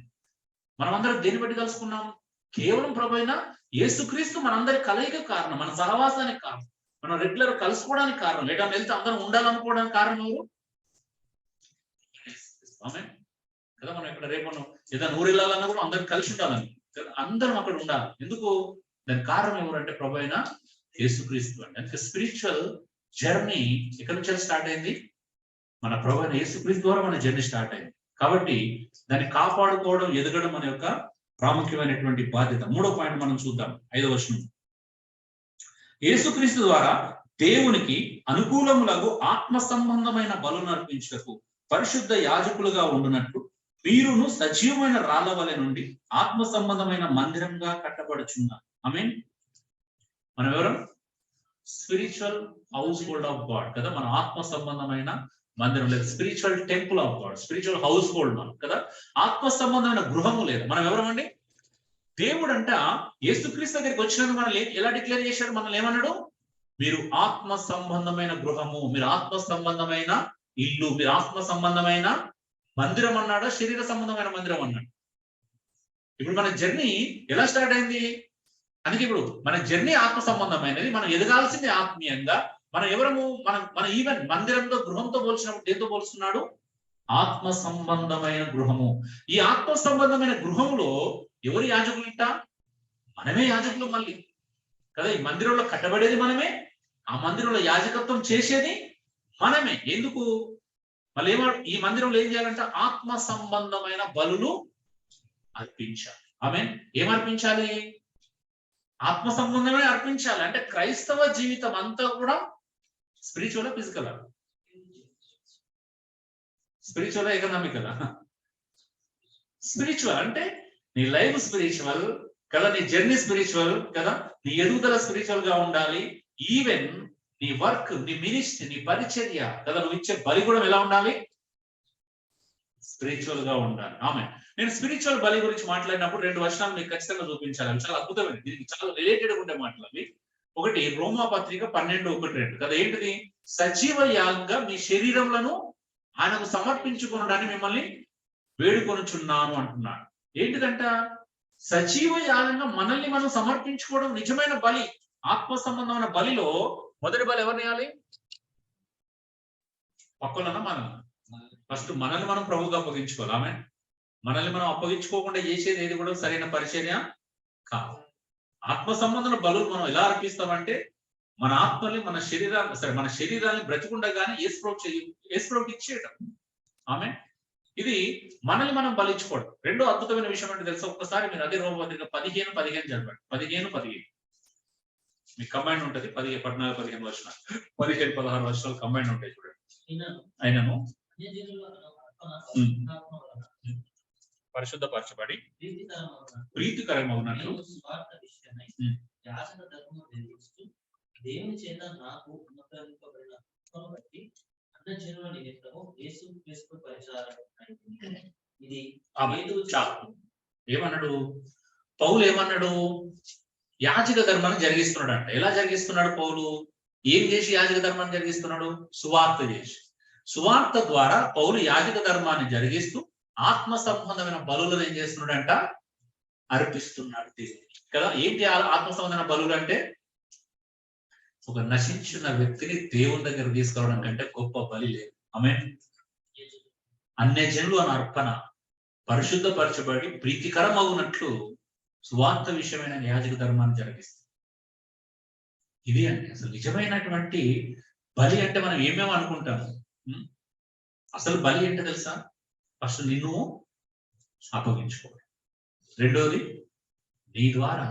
మనం అందరం దేన్ని బట్టి కలుసుకున్నాం? కేవలం ప్రభువైన యేసుక్రీస్తు మనందరి కలయిక కారణం, మన సహవాసానికి కారణం, మనం రెగ్యులర్ కలుసుకోవడానికి కారణం, లేదా వెళ్తే అందరం ఉండాలనుకోవడానికి కారణం ఎవరు? ఆమేన్ కదా. మనం ఇక్కడ రేపు మనం ఏదైనా ఊరు వెళ్ళాలన్నా కూడా అందరం కలిసి ఉండాలని, అందరం అక్కడ ఉండాలి. ఎందుకు? దాని కారణం ఎవరంటే ప్రభువైన యేసుక్రీస్తు అండి. అందుకే స్పిరిచువల్ జర్నీ ఎక్కడి నుంచి స్టార్ట్ అయింది? మన ప్రభువైన యేసుక్రీస్తు ద్వారా మన జర్నీ స్టార్ట్ అయింది. కాబట్టి దాన్ని కాపాడుకోవడం, ఎదగడం మన యొక్క ప్రాముఖ్యమైనటువంటి బాధ్యత. 3వ పాయింట్ మనం చూద్దాం. 5వ వచనం. యేసుక్రీస్తు ద్వారా దేవునికి అనుకూలములకు ఆత్మ సంబంధమైన బలులను అర్పించుటకు పరిశుద్ధ యాజకులుగా ఉండునట్లు మీరును సజీవమైన రాళ్ల వలె నుండి ఆత్మ సంబంధమైన మందిరంగా కట్టబడుచున్నారు. ఆమేన్. మనం ఎవరు? Spiritual house hold of God కదా. మన ఆత్మ సంబంధమైన మందిరం లేదు, spiritual temple of God, spiritual house hold మనం కదా. ఆత్మ సంబంధమైన గృహము లేదు. మనం ఎవరమండి? దేవుడు అంట యేసుక్రీస్తు దగ్గరికి వచ్చినందుకు మనం ఎలా డిక్లేర్ చేశాడు? మనల్ని ఏమన్నాడు? మీరు ఆత్మ సంబంధమైన గృహము, మీరు ఆత్మ సంబంధమైన ఇల్లు, మీరు ఆత్మ సంబంధమైన మందిరం అన్నాడా, శరీర సంబంధమైన మందిరం అన్నాడు. ఇప్పుడు మన జర్నీ ఎలా స్టార్ట్ అయింది? అందుకే ఇప్పుడు మన జర్నీ ఆత్మ సంబంధమైనది. మనం ఎదగాల్సింది ఆత్మీయంగా. మనం ఎవరము, మన ఈవెన్ మందిరంతో గృహంతో పోల్చినప్పుడు దేంతో పోల్చున్నాడు? ఆత్మ సంబంధమైన గృహము. ఈ ఆత్మ సంబంధమైన గృహంలో ఎవరు యాజకులంట? మనమే యాజకులు మళ్ళీ కదా. ఈ మందిరంలో కట్టబడేది మనమే, ఆ మందిరంలో యాజకత్వం చేసేది మనమే. ఎందుకు? మళ్ళీ ఈ మందిరంలో ఏం చేయాలంట? ఆత్మ సంబంధమైన బలులు అర్పించాలి. ఆమేన్. ఏమర్పించాలి? ఆత్మ సంబంధమే అర్పించాలి. అంటే క్రైస్తవ జీవితం అంతా కూడా spiritual, physical, spiritual, economical. Spiritual అంటే నీ లైఫ్ స్పిరిచువల్ కదా, నీ జర్నీ స్పిరిచువల్ కదా, నీ ఎదుగుదల స్పిరిచువల్ గా ఉండాలి. ఈవెన్ నీ వర్క్, నీ మినిస్ట్రీ, నీ పరిచర్య కదా, నువ్వు ఇచ్చే బలి కూడా ఎలా ఉండాలి? స్పిరిచువల్ గా ఉండాలి. ఆమె నేను స్పిరిచువల్ బలి గురించి మాట్లాడినప్పుడు 2 వచనాలు మీకు ఖచ్చితంగా చూపించాలి. అవి చాలా అద్భుతమైనది, దీనికి చాలా రిలేటెడ్ ఉండే మాటలు అవి. ఒకటి రోమా పత్రిక 12:1-2 కదా. ఏంటిది? సజీవ యాగంగా మీ శరీరములను ఆయనకు సమర్పించుకోవడానికి మిమ్మల్ని వేడుకొనుచున్నాను అంటున్నాడు. ఏంటిదంట? సజీవ యాగంగా మనల్ని మనం సమర్పించుకోవడం నిజమైన బలి. ఆత్మ సంబంధమైన బలిలో మొదటి బలి ఎవరిని వేయాలి? పక్కన మనం ఫస్ట్ మనల్ని మనం ప్రభువుగా అప్పగించుకోవాలి. ఆమె మనల్ని మనం అప్పగించుకోకుండా చేసేది ఏది కూడా సరైన పరిచర్య కాదు. ఆత్మ సంబంధమైన బలులు మనం ఎలా అర్పిస్తామంటే మన ఆత్మని, మన శరీరాన్ని, సరే మన శరీరాన్ని బ్రతికుండగానే యేసుప్రభుకి ఇచ్చేయటం. ఆమె ఇది మనల్ని మనం బలించుకోవడం. రెండో అద్భుతమైన విషయం అంటే తెలుసా? ఒక్కసారి మీరు అదే రోమపత్రిక 15:15 చదవండి. 15:15 మీకు కంబైన్ ఉంటుంది. 14-15 వర్షాలు, 15-16 వర్షాలు కంబైన్ ఉంటాయి చూడండి. అయినను పరిశుద్ధపరచబడి ప్రీతికరమగునట్లు దేవుని చేత నాకు అనుగ్రహింపబడిన బట్టి అన్నజనుల నిమిత్తము యేసుక్రీస్తు పరిచారము. ఇది ఏమన్నాడు పౌలు? ఏమన్నాడు? యాజక ధర్మాన్ని జరిగిస్తున్నాడు అంట. ఎలా జరిగిస్తున్నాడు పౌలు? ఏం చేసి యాజక ధర్మాన్ని జరిగిస్తున్నాడు? సువార్త చేసి. సువార్త ద్వారా పౌలు యాజక ధర్మాన్ని జరిగిస్తూ ఆత్మ సంబంధమైన బలులను ఏం చేస్తున్నాడంట? అర్పిస్తున్నాడు దేవునికి కదా. ఏంటి ఆత్మ సంబంధమైన బలులు అంటే? ఒక నశించిన వ్యక్తిని దేవుని దగ్గర తీసుకురావడం కంటే గొప్ప బలి లేదు. ఆమేన్. అన్యజనులు అనే అర్పణ పరిశుద్ధపరచబడి ప్రీతికరమగునట్లు సువార్త విషయమైన యాజక ధర్మాన్ని జరిగిస్తుంది. ఇది అండి అసలు నిజమైనటువంటి బలి. అంటే మనం ఏమేమో అనుకుంటాము, అసలు బలి ఏంటో తెలుసా? ఫస్ట్ నిన్ను అప్పగించుకోవడం. రెండోది నీ ద్వారా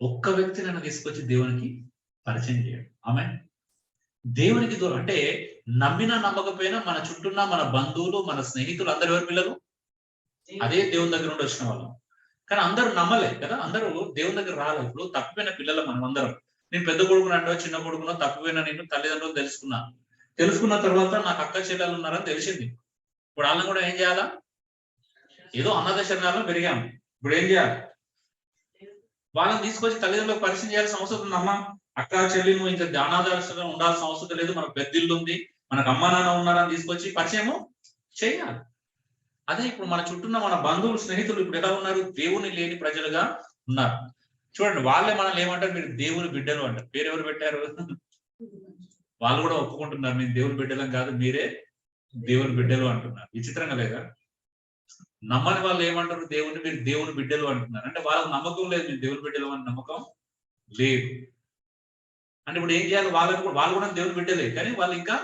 ఒక్క వ్యక్తి నన్ను తీసుకొచ్చి దేవునికి పరిచయం చేయడం. ఆమె దేవునికి దూరం అంటే నమ్మినా నమ్మకపోయినా మన చుట్టూన్న మన బంధువులు, మన స్నేహితులు అందరు ఎవరి పిల్లలు? అదే దేవుని దగ్గర నుండి వచ్చిన వాళ్ళు. కానీ అందరూ నమ్మలే కదా, అందరూ దేవుని దగ్గర రాలేదు. ఇప్పుడు తప్పిపోయిన పిల్లలు మనం అందరం. నేను పెద్ద కొడుకునంటో చిన్న కొడుకునో తప్పిపోయినా నేను తల్లిదండ్రులు తెలుసుకున్న తర్వాత నాకు అక్క చెల్లెలు ఉన్నారని తెలిసింది. ఇప్పుడు వాళ్ళని కూడా ఏం చేయాలా? ఏదో అన్నద శరణాల్లో పెరిగాము, ఇప్పుడు ఏం చేయాలి? వాళ్ళని తీసుకొచ్చి తల్లిదండ్రులకు పరిచయం చేయాల్సిన అవసరం ఉందమ్మా. అక్క చెల్లి నువ్వు ఇంకా అనాథాశ్రమంలో ఉండాల్సిన అవసరం లేదు, మనకు పెద్దిల్లు ఉంది, మనకు అమ్మా నాన్న ఉన్నారని తీసుకొచ్చి పరిచయము చేయాలి. అదే ఇప్పుడు మన చుట్టూన్న మన బంధువులు, స్నేహితులు ఇప్పుడు ఎలా ఉన్నారు? దేవుని లేని ప్రజలుగా ఉన్నారు. చూడండి, వాళ్ళే మనల్ని ఏమంటారు? మీరు దేవుని బిడ్డలు అంటారు. పేరు ఎవరు పెట్టారు? వాళ్ళు కూడా ఒప్పుకుంటున్నారు, మేము దేవుని బిడ్డలం కాదు, మీరే దేవుని బిడ్డలు అంటున్నారు. విచిత్రంగా లేదా? నమ్మని వాళ్ళు ఏమంటారు? దేవుని, మీరు దేవుని బిడ్డలు అంటున్నారు. అంటే వాళ్ళకి నమ్మకం లేదు, మీరు దేవుని బిడ్డలు అని నమ్మకం లేదు. అంటే ఇప్పుడు ఏం చేయాలి? వాళ్ళు కూడా దేవుని బిడ్డలే, కానీ వాళ్ళు ఇంకా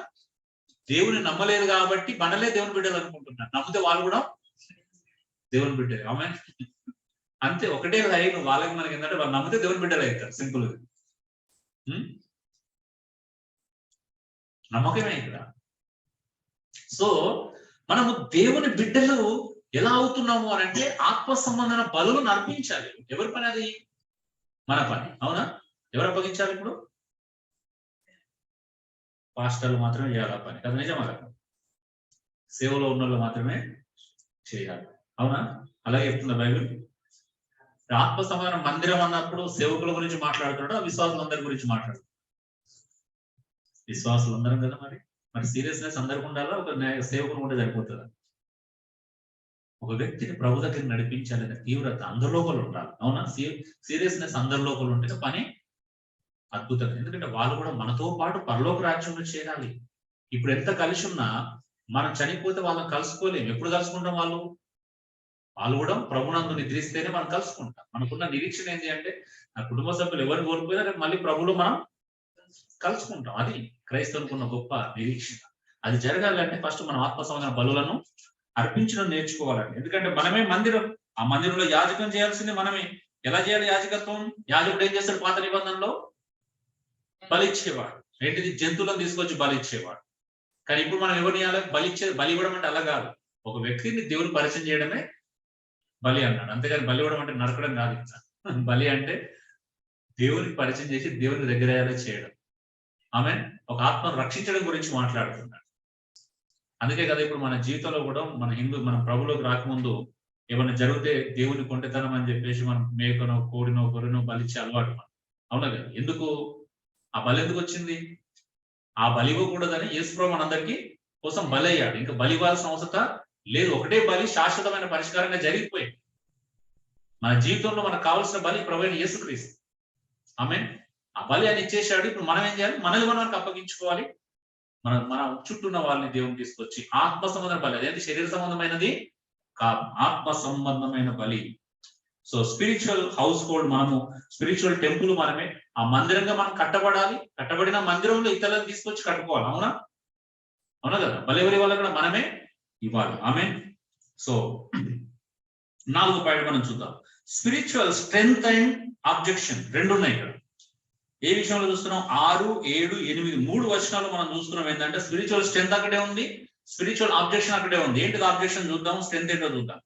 దేవుని నమ్మలేదు కాబట్టి మనలే దేవుని బిడ్డలు అనుకుంటున్నారు. నమ్మితే వాళ్ళు కూడా దేవుని బిడ్డలే. ఆమె అంతే, ఒకటే లైన్ వాళ్ళకి మనకి. ఏంటంటే వాళ్ళు నమ్మితే దేవుని బిడ్డలు అవుతారు. సింపుల్ గా నమ్మకమే ఇక్కడ. సో మనము దేవుని బిడ్డలు ఎలా అవుతున్నాము అని అంటే ఆత్మ సంబంధమైన బలులను అర్పించాలి. ఎవరి పని అది? మన పని. అవునా? ఎవరు అప్పగించాలి? ఇప్పుడు పాస్టర్లు మాత్రమే చేయాలి ఆ పని కదా. నిజమా? సేవలో ఉన్న వాళ్ళు మాత్రమే చేయాలి. అవునా? అలాగే చెప్తున్నా బైబిల్. ఆత్మ సంబంధమైన మందిరం అన్నప్పుడు సేవకుల గురించి మాట్లాడుతున్నాడు, విశ్వాసులందరి గురించి మాట్లాడుతున్నాడు. విశ్వాసులు అందరం కదా. మరి సీరియస్నెస్ అందరికి ఉండాలా? ఒక సేవకులు ఉంటే సరిపోతుందా? ఒక వ్యక్తిని ప్రభు దగ్గర నడిపించాలనే తీవ్రత అందరి లోపల ఉండాలి. అవునా? సీరియస్నెస్ అందరి లోపల ఉంటే పని అద్భుతం. ఎందుకంటే వాళ్ళు కూడా మనతో పాటు పరలోక రాజ్యంలో చేరాలి. ఇప్పుడు ఎంత కలిసి ఉన్నా మనం చనిపోతే వాళ్ళని కలుసుకోలేము. ఎప్పుడు కలుసుకుంటాం? వాళ్ళు కూడా ప్రభునందు నిద్రిస్తేనే మనం కలుసుకుంటాం. మనకున్న నిరీక్షణ ఏంటి అంటే, నా కుటుంబ సభ్యులు ఎవరు కోల్పోయినా రేపు మళ్ళీ ప్రభులో మనం కలుసుకుంటాం. అది క్రైస్తవుకున్న గొప్ప నిరీక్షణ. అది జరగాలంటే ఫస్ట్ మనం ఆత్మ సంబంధమైన బలులను అర్పించడం నేర్చుకోవాలండి. ఎందుకంటే మనమే మందిరం, ఆ మందిరంలో యాజకం చేయాల్సింది మనమే. ఎలా చేయాలి యాజకత్వం? యాజకుడు ఏం చేస్తాడు? పాత నిబంధనలో బలిచ్చేవాడు. ఏంటిది? జంతువులను తీసుకొచ్చి బలిచ్చేవాడు. కానీ ఇప్పుడు మనం ఎవరిని బలి ఇవ్వడం అంటే అలా కాదు. ఒక వ్యక్తిని దేవుని పరిచయం చేయడమే బలి అన్నాడు. అంతేగాని బలి ఇవ్వడం అంటే నరకడం కాదు. బలి అంటే దేవునికి పరిచయం చేసి దేవుని దగ్గర చేయడం. ఆమె ఒక ఆత్మను రక్షించడం గురించి మాట్లాడుతున్నాడు. అందుకే కదా ఇప్పుడు మన జీవితంలో కూడా మన ప్రభులోకి రాకముందు ఏమైనా జరిగితే దేవుని కొంటెతనం అని చెప్పేసి మనం మేకనో కోడినో గొర్రెనో బలిచ్చే అలవాటు. అవునా కదా? ఎందుకు ఆ బలి ఎందుకు వచ్చింది? ఆ బలి ఇవ్వకూడదని యేసుప్రభు మనందరికీ కోసం బలి అయ్యాడు. ఇంకా బలి ఇవ్వాల్సిన అవసరం లేదు. ఒకటే బలి శాశ్వతమైన పరిష్కారంగా జరిగిపోయింది. మన జీవితంలో మనకు కావాల్సిన బలి ప్రభువైన యేసుక్రీస్తు. ఆమేన్. ఆ బలి అని ఇచ్చేశాడు. ఇప్పుడు మనం ఏం చేయాలి? మనల్ని మనకు అప్పగించుకోవాలి. మన చుట్టూ ఉన్న వాళ్ళని దేవుని తీసుకొచ్చి ఆత్మ సంబంధమైన బలి, అదేంటి శరీర సంబంధమైనది కాదు, ఆత్మ సంబంధమైన బలి. సో స్పిరిచువల్ హౌస్ హోల్డ్ మనము, స్పిరిచువల్ టెంపుల్ మనమే. ఆ మందిరంగా మనం కట్టబడాలి. కట్టబడిన మందిరంలో ఇతరులను తీసుకొచ్చి కట్టుకోవాలి. అవునా కదా? బలి ఎవరి వల్ల కూడా మనమే ఇవ్వాలి. ఆమేన్. సో 4వ పాయింట్ మనం చూద్దాం. స్పిరిచువల్ స్ట్రెంగ్త్ అండ్ ఆబ్జెక్షన్ రెండు ఉన్నాయి ఇక్కడ. ఏ విషయంలో చూస్తున్నాం? 6, 7, 8 3 వచనాలు మనం చూస్తున్నాం. ఏంటంటే స్పిరిచువల్ స్ట్రెంగ్త్ అక్కడే ఉంది, స్పిరిచువల్ ఆబ్జెక్షన్ అక్కడే ఉంది. ఏంటిది ఆబ్జెక్షన్? చూద్దాం. స్ట్రెంగ్త్ ఏంటో చూద్దాం.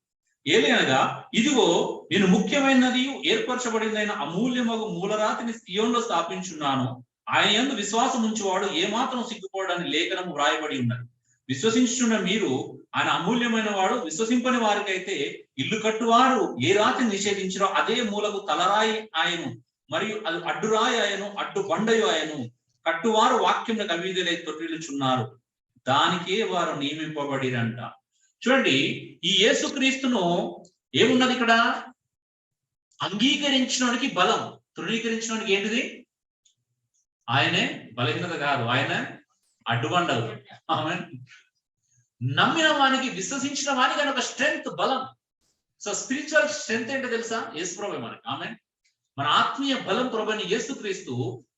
ఏది అనగా, ఇదిగో నేను ముఖ్యమైనది ఏర్పరచబడిందైన అమూల్యమగు మూలరాతిని సియోనులో స్థాపించున్నాను. ఆయన యందు విశ్వాసం ఉంచువాడు ఏమాత్రం సిగ్గుపోవడానికి లేఖనము వ్రాయబడి ఉన్నది. విశ్వసించున్న మీరు ఆయన అమూల్యమైన వాడు. విశ్వసింపని వారికైతే ఇల్లు కట్టువారు ఏ రాతిని నిషేధించారో అదే మూలకు తలరాయి ఆయను, మరియు అది అడ్డురాయి ఆయను, అడ్డు బండయు ఆయను. కట్టువారు వాక్యంలో అవిధులై తొట్టిల్లుచున్నారు, దానికే వారు నియమింపబడిరంట. చూడండి, ఈ యేసుక్రీస్తును ఏమున్నది ఇక్కడ? అంగీకరించడానికి బలం, తృణీకరించడానికి ఏంటిది? ఆయనే బలహీనత కాదు, ఆయన అడ్డుబండవు. ఆమె నమ్మిన వానికి, విశ్వసించిన వానికి ఆయన ఒక స్ట్రెంగ్త్, బలం. సో స్పిరిచువల్ స్ట్రెంగ్త్ ఏంటో తెలుసా? యేసుప్రభువే మనకి. ఆమె మన ఆత్మీయ బలం ప్రభువైన యేసుక్రీస్తు.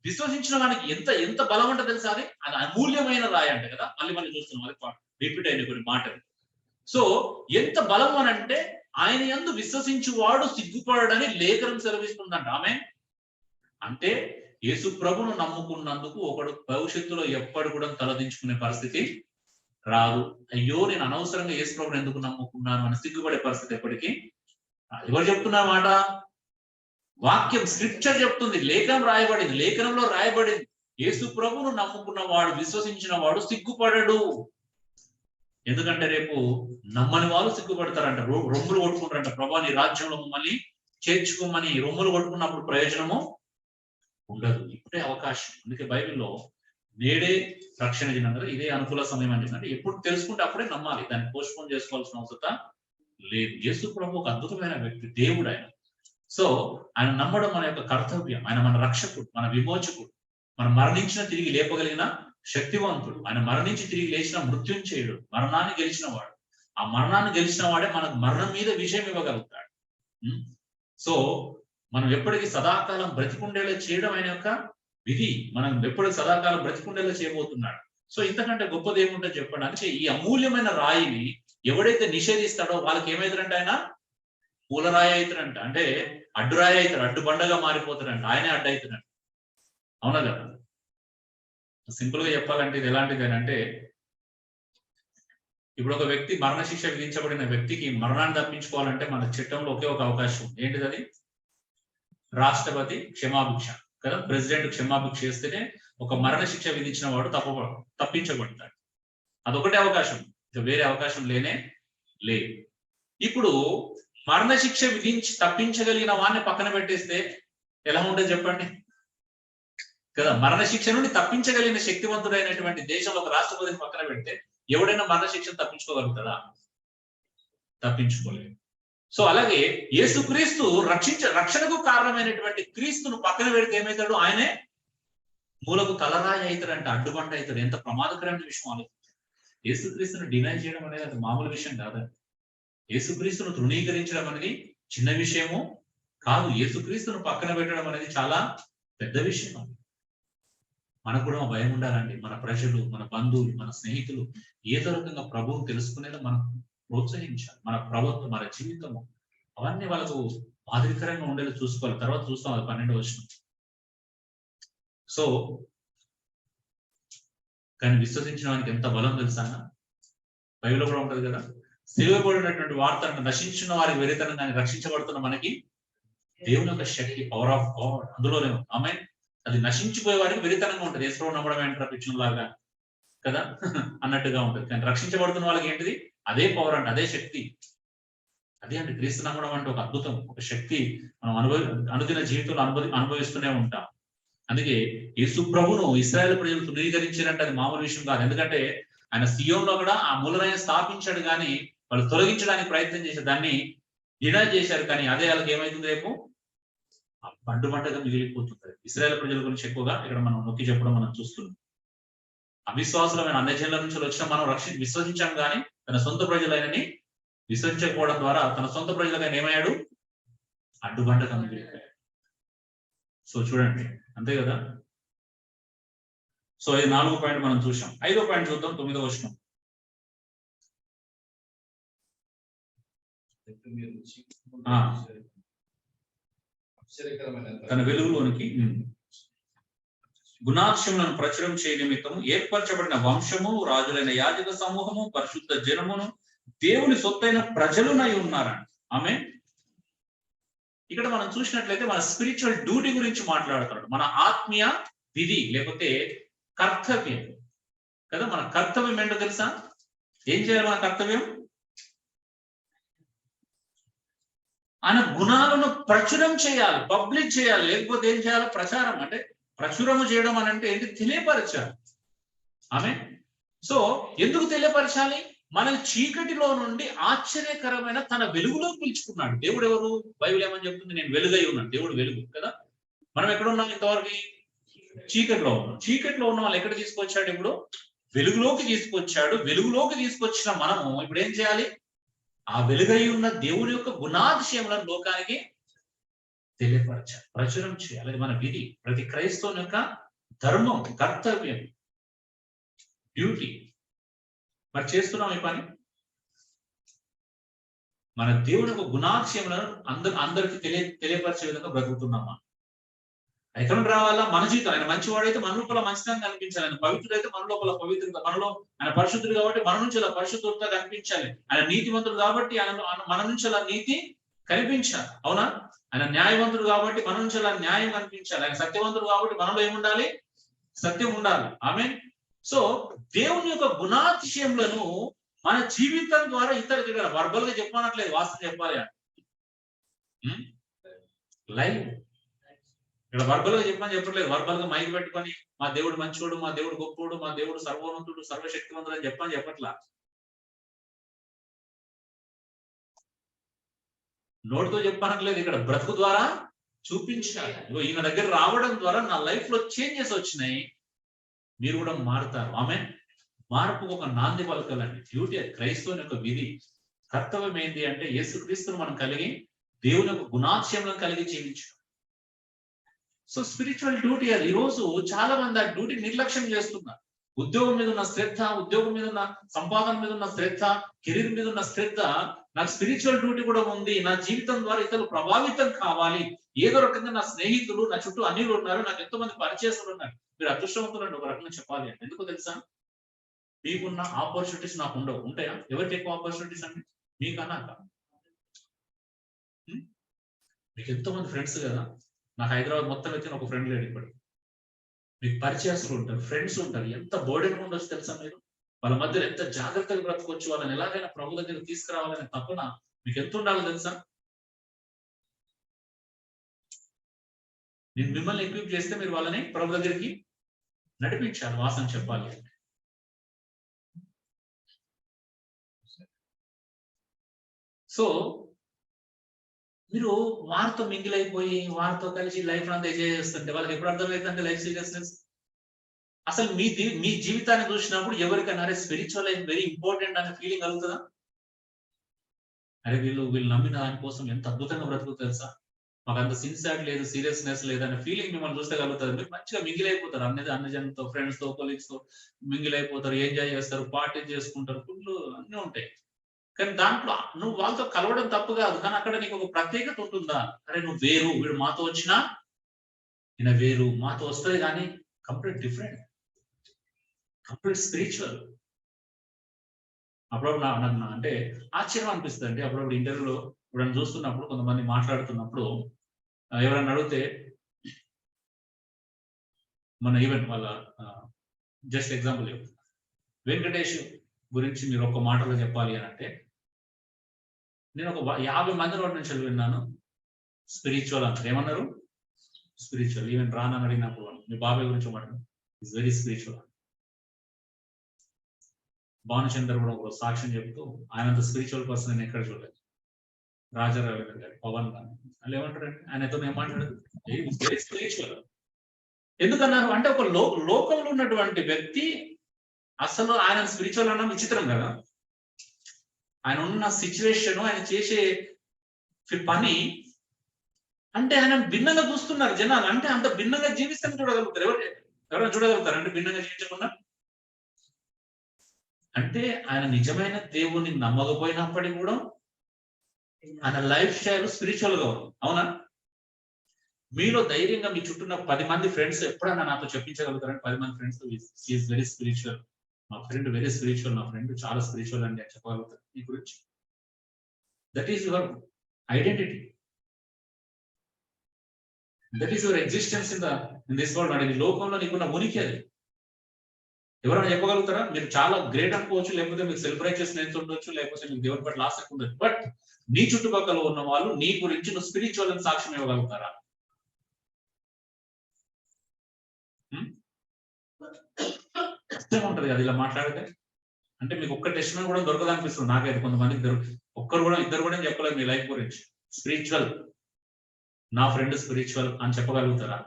విశ్వసించిన వానికి ఎంత బలం అంటే తెలుసా? అది అమూల్యమైన రాయి అంట కదా. మళ్ళీ చూస్తున్నాం, అది రిపీట్ అయిన కొన్ని మాటలు. సో ఎంత బలం అని అంటే, ఆయన యందు విశ్వసించువాడు సిగ్గుపడని లేఖనం సెలవిస్తుందంట. ఆమె అంటే యేసు ప్రభును నమ్ముకున్నందుకు ఒకడు భవిష్యత్తులో ఎప్పటి కూడా తలదించుకునే పరిస్థితి రాదు. అయ్యో నేను అనవసరంగా యేసు ప్రభుని ఎందుకు నమ్ముకున్నాను అని సిగ్గుపడే పరిస్థితి ఎప్పటికీ. ఎవరు చెప్తున్నారు మాట? వాక్యం, స్క్రిప్చర్ చెప్తుంది. లేఖనం రాయబడింది, లేఖనంలో రాయబడింది. యేసు ప్రభును నమ్ముకున్న వాడు, విశ్వసించిన వాడు సిగ్గుపడడు. ఎందుకంటే రేపు నమ్మని వాళ్ళు సిగ్గుపడతారంట, రొమ్ములు కొట్టుకుంటారంట. ప్రభా నీ రాజ్యంలో మమ్మల్ని చేర్చుకోమని రొమ్ములు కొట్టుకున్నప్పుడు ప్రయోజనము ఉండదు. ఇప్పుడే అవకాశం. అందుకే బైబిల్లో నేడే రక్షణ దినం కదా, ఇదే అనుకూల సమయం అంటే. అంటే ఎప్పుడు తెలుసుకుంటే అప్పుడే నమ్మాలి, దాన్ని పోస్ట్పోన్ చేసుకోవాల్సిన అవసరం లేదు. యేసు ప్రభు ఒక అద్భుతమైన వ్యక్తి, దేవుడు ఆయన. సో ఆయన నమ్మడం మన యొక్క కర్తవ్యం. ఆయన మన రక్షకుడు, మన విమోచకుడు, మనం మరణించిన తిరిగి లేపగలిగిన శక్తివంతుడు. ఆయన మరణించి తిరిగి లేచిన మృత్యుంజయుడు, మరణాన్ని గెలిచిన వాడు. ఆ మరణాన్ని గెలిచిన వాడే మనకు మరణం మీద విజయం ఇవ్వగలుగుతాడు. సో మనం ఎప్పటికీ సదాకాలం బ్రతికుండేలా చేయడం ఆయన యొక్క విధి. మనం ఎప్పటికీ సదాకాలం బ్రతికుండేలా చేయబోతున్నాడు. సో ఇంతకంటే గొప్పది ఏముంటో చెప్పడానికి, ఈ అమూల్యమైన రాయిని ఎవడైతే నిషేధిస్తాడో వాళ్ళకి ఏమవుతారంటే ఆయన పూలరాయి అవుతారంట. అంటే అడ్డురాయి అవుతాడు, అడ్డు బండగా మారిపోతారంట. ఆయనే అడ్డు అవుతున్నాడు. అవునా కదా? సింపుల్ గా చెప్పాలంటే ఇది ఎలాంటిది అంటే, ఇప్పుడు ఒక వ్యక్తి మరణశిక్ష విధించబడిన వ్యక్తికి మరణాన్ని తప్పించుకోవాలంటే మన చట్టంలో ఒకే ఒక అవకాశం. ఏంటిది? అది రాష్ట్రపతి క్షమాభిక్ష కదా. ప్రెసిడెంట్ క్షమాభిక్ష చేస్తేనే ఒక మరణశిక్ష విధించిన వాడు తప్పించబడతాడు. అదొకటే అవకాశం, ఇక వేరే అవకాశం లేనే లేదు. ఇప్పుడు మరణశిక్ష విధించి తప్పించగలిగిన వాడిని పక్కన పెట్టేస్తే ఎలా ఉంటుంది చెప్పండి కదా. మరణశిక్ష నుండి తప్పించగలిగిన శక్తివంతుడైనటువంటి దేశంలో ఒక రాష్ట్రపతిని పక్కన పెడితే ఎవడైనా మరణశిక్షను తప్పించుకోగలుగుతాడా? తప్పించుకోలేరు. సో అలాగే యేసుక్రీస్తు రక్షణకు కారణమైనటువంటి క్రీస్తును పక్కన పెడితే ఏమవుతాడు? ఆయనే మూలకు తలరాయి అవుతాడంట, అడ్డుబంట అవుతాడు. ఎంత ప్రమాదకరమైన విషయం ఆలోచించారు. యేసుక్రీస్తును డినై చేయడం అనేది అది మామూలు విషయం కాదండి. యేసుక్రీస్తును తృణీకరించడం అనేది చిన్న విషయము కాదు. యేసుక్రీస్తును పక్కన పెట్టడం అనేది చాలా పెద్ద విషయం. మనకు కూడా భయం ఉండాలండి. మన ప్రజలు, మన బంధువులు, మన స్నేహితులు ఏదో రకంగా ప్రభువును తెలుసుకునేలా మనం ప్రోత్సహించాలి. మన ప్రభుత్వం, మన జీవితము అవన్నీ వాళ్ళకు మాదిరికరంగా ఉండేలా చూసుకోవాలి. తర్వాత చూస్తాం అది 12వ వచనం. సో కానీ విశ్వసించిన వానికి ఎంత బలం తెలుసా? బైబిల్లో కూడా ఉంటది కదా, సిలువబడినటువంటి వార్త నశించిన వారికి వెరితనం, కానీ రక్షించబడుతున్న మనకి దేవుని యొక్క శక్తి, పవర్ ఆఫ్ గాడ్ అందులోనే ఉంది. ఆమేన్. అది నశించిపోయే వారికి వెరితనంగా ఉంటుంది. యేసుప్రభు నమ్మడం ఏంటో పిచ్చిన లాగా కదా అన్నట్టుగా ఉంటుంది. కానీ రక్షించబడుతున్న వాళ్ళకి ఏంటిది? అదే పవర్ అంటే, అదే శక్తి. అదే అంటే క్రీస్తు నమ్మడం అంటే ఒక అద్భుతం, ఒక శక్తి. మనం అనుదిన జీవితంలో అనుభవిస్తూనే ఉంటాం. అందుకే యేసు ప్రభును ఇశ్రాయేలు ప్రజలు తృణీకరించారంటే అది మామూలు విషయం కాదు. ఎందుకంటే ఆయన సియోనులో కూడా ఆ మూలరాయిని స్థాపించాడు, కానీ వాళ్ళు తొలగించడానికి ప్రయత్నం చేశారు, దాన్ని డినై చేశారు. కానీ అదే వాళ్ళకి ఏమైతుంది? రేపు బండుబండగా మిగిలిపోతుంది. ఇశ్రాయేలు ప్రజల గురించి ఎక్కువగా ఇక్కడ మనం నొక్కి చెప్పడం మనం చూస్తున్నాం. అవిశ్వాసులమైన అన్యజనుల నుంచి వచ్చిన మనం విశ్వసించాం, కానీ తన సొంత ప్రజలైనని విశ్వసించకపోవడం ద్వారా తన సొంత ప్రజలైన ఏమయ్యాడు? అడ్డుబండగా మిగిలిపోయాడు. సో చూడండి, అంతే కదా. సో ఇది 4వ పాయింట్ మనం చూసాం. 5వ పాయింట్ చూద్దాం. 9వ వచనం. తన వెలుగులోనికి గుణాక్షములను ప్రచురం చేయ నిమిత్తము ఏర్పరచబడిన వంశము, రాజులైన యాజక సమూహము, పరిశుద్ధ జనమును, దేవుని సొత్తైన ప్రజలునై ఉన్నారండి. ఆమె ఇక్కడ మనం చూసినట్లయితే మన స్పిరిచువల్ డ్యూటీ గురించి మాట్లాడుతున్నాడు. మన ఆత్మీయ విధి లేకపోతే కర్తవ్యం కదా. మన కర్తవ్యం ఏంటో తెలుసా? ఏం చేయాలి? మన కర్తవ్యం ఆయన గుణాలను ప్రచురం చేయాలి, పబ్లిక్ చేయాలి. లేకపోతే ఏం చేయాలి? ప్రచారం అంటే ప్రచురము చేయడం అని అంటే ఏంటి? తెలియపరచాలి. ఆమె సో ఎందుకు తెలియపరచాలి? మన చీకటిలో నుండి ఆశ్చర్యకరమైన తన వెలుగులోకి పిలుచుకున్నాడు. దేవుడు ఎవరు? బైబిల్ ఏమని చెప్తుంది? నేను వెలుగై ఉన్నాను. దేవుడు వెలుగు కదా. మనం ఎక్కడ ఉన్నాం? ఇంతవరకు చీకటిలో ఉన్నాం. చీకటిలో ఉన్న వాళ్ళు ఎక్కడ తీసుకొచ్చాడు? ఇప్పుడు వెలుగులోకి తీసుకొచ్చాడు. వెలుగులోకి తీసుకొచ్చిన మనము ఇప్పుడు ఏం చేయాలి? ఆ వెలుగై ఉన్న దేవుని యొక్క గుణాతిశయములను లోకానికి తెలియపరచాలి, ప్రచురం చేయాలి. అది మన విధి. ప్రతి క్రైస్తవుని యొక్క ధర్మం, కర్తవ్యం, డ్యూటీ. మరి చేస్తున్నాం ఈ పని? మన దేవుని యొక్క గుణాతిశయములను అందరికి తెలియపరిచే విధంగా బ్రతుకుతున్నామా? ఎక్కడ రావాలా? మన జీవితం. ఆయన మంచివాడైతే మన లోపల మంచితనం కనిపించాలి. ఆయన పవిత్రుడైతే మన లోపల పవిత్రత, మనలో ఆయన పరిశుద్ధుడు కాబట్టి మన నుంచి అలా పరిశుద్ధత కనిపించాలి. ఆయన నీతివంతుడు కాబట్టి మన నుంచి అలా నీతి కనిపించాలి. అవునా? ఆయన న్యాయవంతుడు కాబట్టి మన నుంచి అలా న్యాయం కనిపించాలి. ఆయన సత్యవంతుడు కాబట్టి మనలో ఏముండాలి? సత్యం ఉండాలి. ఆమేన్. సో దేవుని యొక్క గుణాతిశయములను మన జీవితం ద్వారా ఇతరులకు వర్బల్ గా చెప్పనట్లేదు, వాస్తవం చెప్పాలి అంటే లైవ్. ఇక్కడ వర్బల్ గా చెప్పట్లేదు. వర్బల్ గా మైక్ పెట్టుకొని మా దేవుడు మంచివాడు, మా దేవుడు గొప్పోడు, మా దేవుడు సర్వోన్నతుడు, సర్వశక్తివంతుడు అని చెప్పట్లా. నోటితో చెప్పనట్లేదు, ఇక్కడ బ్రతుకు ద్వారా చూపించాలి. ఈయన దగ్గర రావడం ద్వారా నా లైఫ్ లో చేంజెస్ వచ్చినాయి, మీరు కూడా మారుతారు. ఆమె మార్పు ఒక నాంది పలకాలండి. డ్యూటీ అది, క్రైస్తవుని యొక్క విధి. కర్తవ్యం ఏంటి అంటే యేసుక్రీస్తును మనం కలిగి దేవుని యొక్క గుణాతిశయములను కలిగి జీవించడం. సో స్పిరిచువల్ డ్యూటీ అది. ఈరోజు చాలా మంది ఆ డ్యూటీ నిర్లక్ష్యం చేస్తున్నారు. ఉద్యోగం మీద ఉన్న శ్రద్ధ, ఉద్యోగం మీద ఉన్న సంపాదన మీద ఉన్న శ్రద్ధ, కెరీర్ మీద ఉన్న శ్రద్ధ, నాకు స్పిరిచువల్ డ్యూటీ కూడా ఉంది, నా జీవితం ద్వారా ఇతరులు ప్రభావితం కావాలి, ఏదో రకంగా నా స్నేహితులు, నా చుట్టూ అన్యులు ఉన్నారు, నాకు ఎంతో మంది పరిచయస్తులు ఉన్నారు. మీరు అదృష్టవంతులు ఒక రకంగా చెప్పాలి అంటే. ఎందుకో తెలుసా? మీకున్న ఆపర్చునిటీస్ నాకు ఉండవు. ఉంటాయా? ఎవరికి ఎక్కువ ఆపర్చునిటీస్ అండి? మీకన్నా మీకు ఎంతో మంది ఫ్రెండ్స్ కదా. నాకు హైదరాబాద్ మొత్తం అయితే ఒక ఫ్రెండ్ లేడు ఇప్పుడు. మీకు పరిచయస్తులు ఉంటారు, ఫ్రెండ్స్ ఉంటారు. ఎంత బర్డెన్ ఉండొచ్చు తెలుసా? మీరు వాళ్ళ మధ్యలో ఎంత జాగ్రత్తగా బ్రతకొచ్చు, వాళ్ళని ఎలాగైనా ప్రభు దగ్గర తీసుకురావాలనే తపన మీకు ఎంత ఉండాలో తెలుసా? నేను మిమ్మల్ని ఎక్విప్ చేస్తే మీరు వాళ్ళని ప్రభు దగ్గరికి నడిపించాలి. వాసన చెప్పాలి. సో మీరు వారితో మింగిల్ అయిపోయి వారితో కలిసి లైఫ్ అంతా ఎంజాయ్ చేస్తుంటే వాళ్ళకి ఎప్పుడు అర్థమవుతుందంటే లైఫ్ సీరియస్నెస్. అసలు మీ జీవితాన్ని చూసినప్పుడు ఎవరికైనా అరే స్పిరిచువల్ లైఫ్ వెరీ ఇంపార్టెంట్ అనే ఫీలింగ్ కలుగుతుందా? అరే వీళ్ళు నమ్మిన దానికోసం ఎంత అద్భుతంగా బ్రతుకు తెలుసా, మాకు అంత సిన్సియర్ లేదు, సీరియస్నెస్ లేదనే ఫీలింగ్ మిమ్మల్ని చూస్తే కలుగుతుంది. మీరు మంచిగా మింగిల్ అయిపోతారు, అన్ని జనంతో, ఫ్రెండ్స్ తో, కొలీగ్స్ తో మింగిల్ అయిపోతారు, ఎంజాయ్ చేస్తారు, పార్టీ చేసుకుంటారు, ఫుల్ అన్నీ ఉంటాయి. కానీ దాంట్లో నువ్వు వాళ్ళతో కలవడం తప్పు కాదు, కానీ అక్కడ నీకు ఒక ప్రత్యేకత ఉంటుందా? అరే నువ్వు వేరు, వీడు మాతో వచ్చినా ఈయన వేరు, మాతో వస్తుంది కానీ కంప్లీట్ డిఫరెంట్, కంప్లీట్ స్పిరిచువల్. అప్పుడప్పుడు నాకు అంటే ఆశ్చర్యం అనిపిస్తుంది అండి. అప్పుడప్పుడు ఇంటర్వ్యూలో ఇప్పుడు చూస్తున్నప్పుడు కొంతమంది మాట్లాడుతున్నప్పుడు ఎవరైనా అడిగితే మన ఈవెంట్ వాళ్ళ జస్ట్ ఎగ్జాంపుల్ వెంకటేష్ గురించి మీరు ఒక మాటలో చెప్పాలి అని అంటే నేను ఒక 50 మంది నోటి నుంచి విన్నాను స్పిరిచువల్ అంటారు. ఏమన్నారు? స్పిరిచువల్. ఈవెన్ రానని అడిగినప్పుడు మీ బాబాయ్ గురించి మాట్లాడు, ఇస్ వెరీ స్పిరిచువల్. భానుచందర్ కూడా ఒక సాక్ష్యం చెప్తూ ఆయనంత స్పిరిచువల్ పర్సన్ నేను ఎక్కడ చూడలేదు. రాజారావు గారు, పవన్ గారు వాళ్ళు ఏమంటారంటే ఆయనతో నేను మాట్లాడదు వెరీ స్పిరిచువల్. ఎందుకన్నారు అంటే ఒక లోకంలో ఉన్నటువంటి వ్యక్తి అసలు ఆయన స్పిరిచువల్ అన్న విచిత్రం కదా. ఆయన ఉన్న సిచ్యువేషన్, ఆయన చేసే పని అంటే ఆయన భిన్నంగా చూస్తున్నారు జనాలు. అంటే అంత భిన్నంగా జీవిస్తే చూడగలుగుతారు. ఎవరైనా చూడగలుగుతారు అంటే భిన్నంగా జీవించకుండా? అంటే ఆయన నిజమైన దేవుణ్ణి నమ్మకపోయినప్పటికీ కూడా ఆయన లైఫ్ స్టైల్ స్పిరిచువల్ గా ఉంది. అవునా? మీలో ధైర్యంగా మీ చుట్టూ 10 మంది ఫ్రెండ్స్ ఎప్పుడైనా నాతో చెప్పించగలుగుతారంటే 10 మంది ఫ్రెండ్స్ ఈజ్ వెరీ స్పిరిచువల్, మా ఫ్రెండ్ వెరీ స్పిరిచువల్, మా ఫ్రెండ్ చాలా స్పిరిచువల్ అండి అని చెప్పగలుగుతారు మీ గురించి. That is your identity, that is your existence in this world. అంటే లోకంలో నీకున్న ఉనికి అది. ఎవరైనా చెప్పగలుగుతారా? మీరు చాలా గ్రేట్ అనుకోవచ్చు, లేకపోతే మీకు సెల్ఫ్ రైచియస్నెస్ ఉండొచ్చు, లేకపోతే మీకు దేవుని పట్ల ఆసక్తి ఉండొచ్చు, బట్ నీ చుట్టుపక్కల ఉన్న వాళ్ళు నీ గురించి నువ్వు స్పిరిచువల్ అని సాక్ష్యం ఇవ్వగలుగుతారా? కష్టం ఉంటది కదా ఇలా మాట్లాడితే. అంటే మీకు ఒక్క టెస్ట్ కూడా దొరకదు అనిపిస్తుంది నాకైతే. కొంతమందికి ఒక్కరు కూడా, ఇద్దరు కూడా చెప్పలేదు మీ లైఫ్ గురించి స్పిరిచువల్, నా ఫ్రెండ్ స్పిరిచువల్ అని చెప్పగలుగుతారా?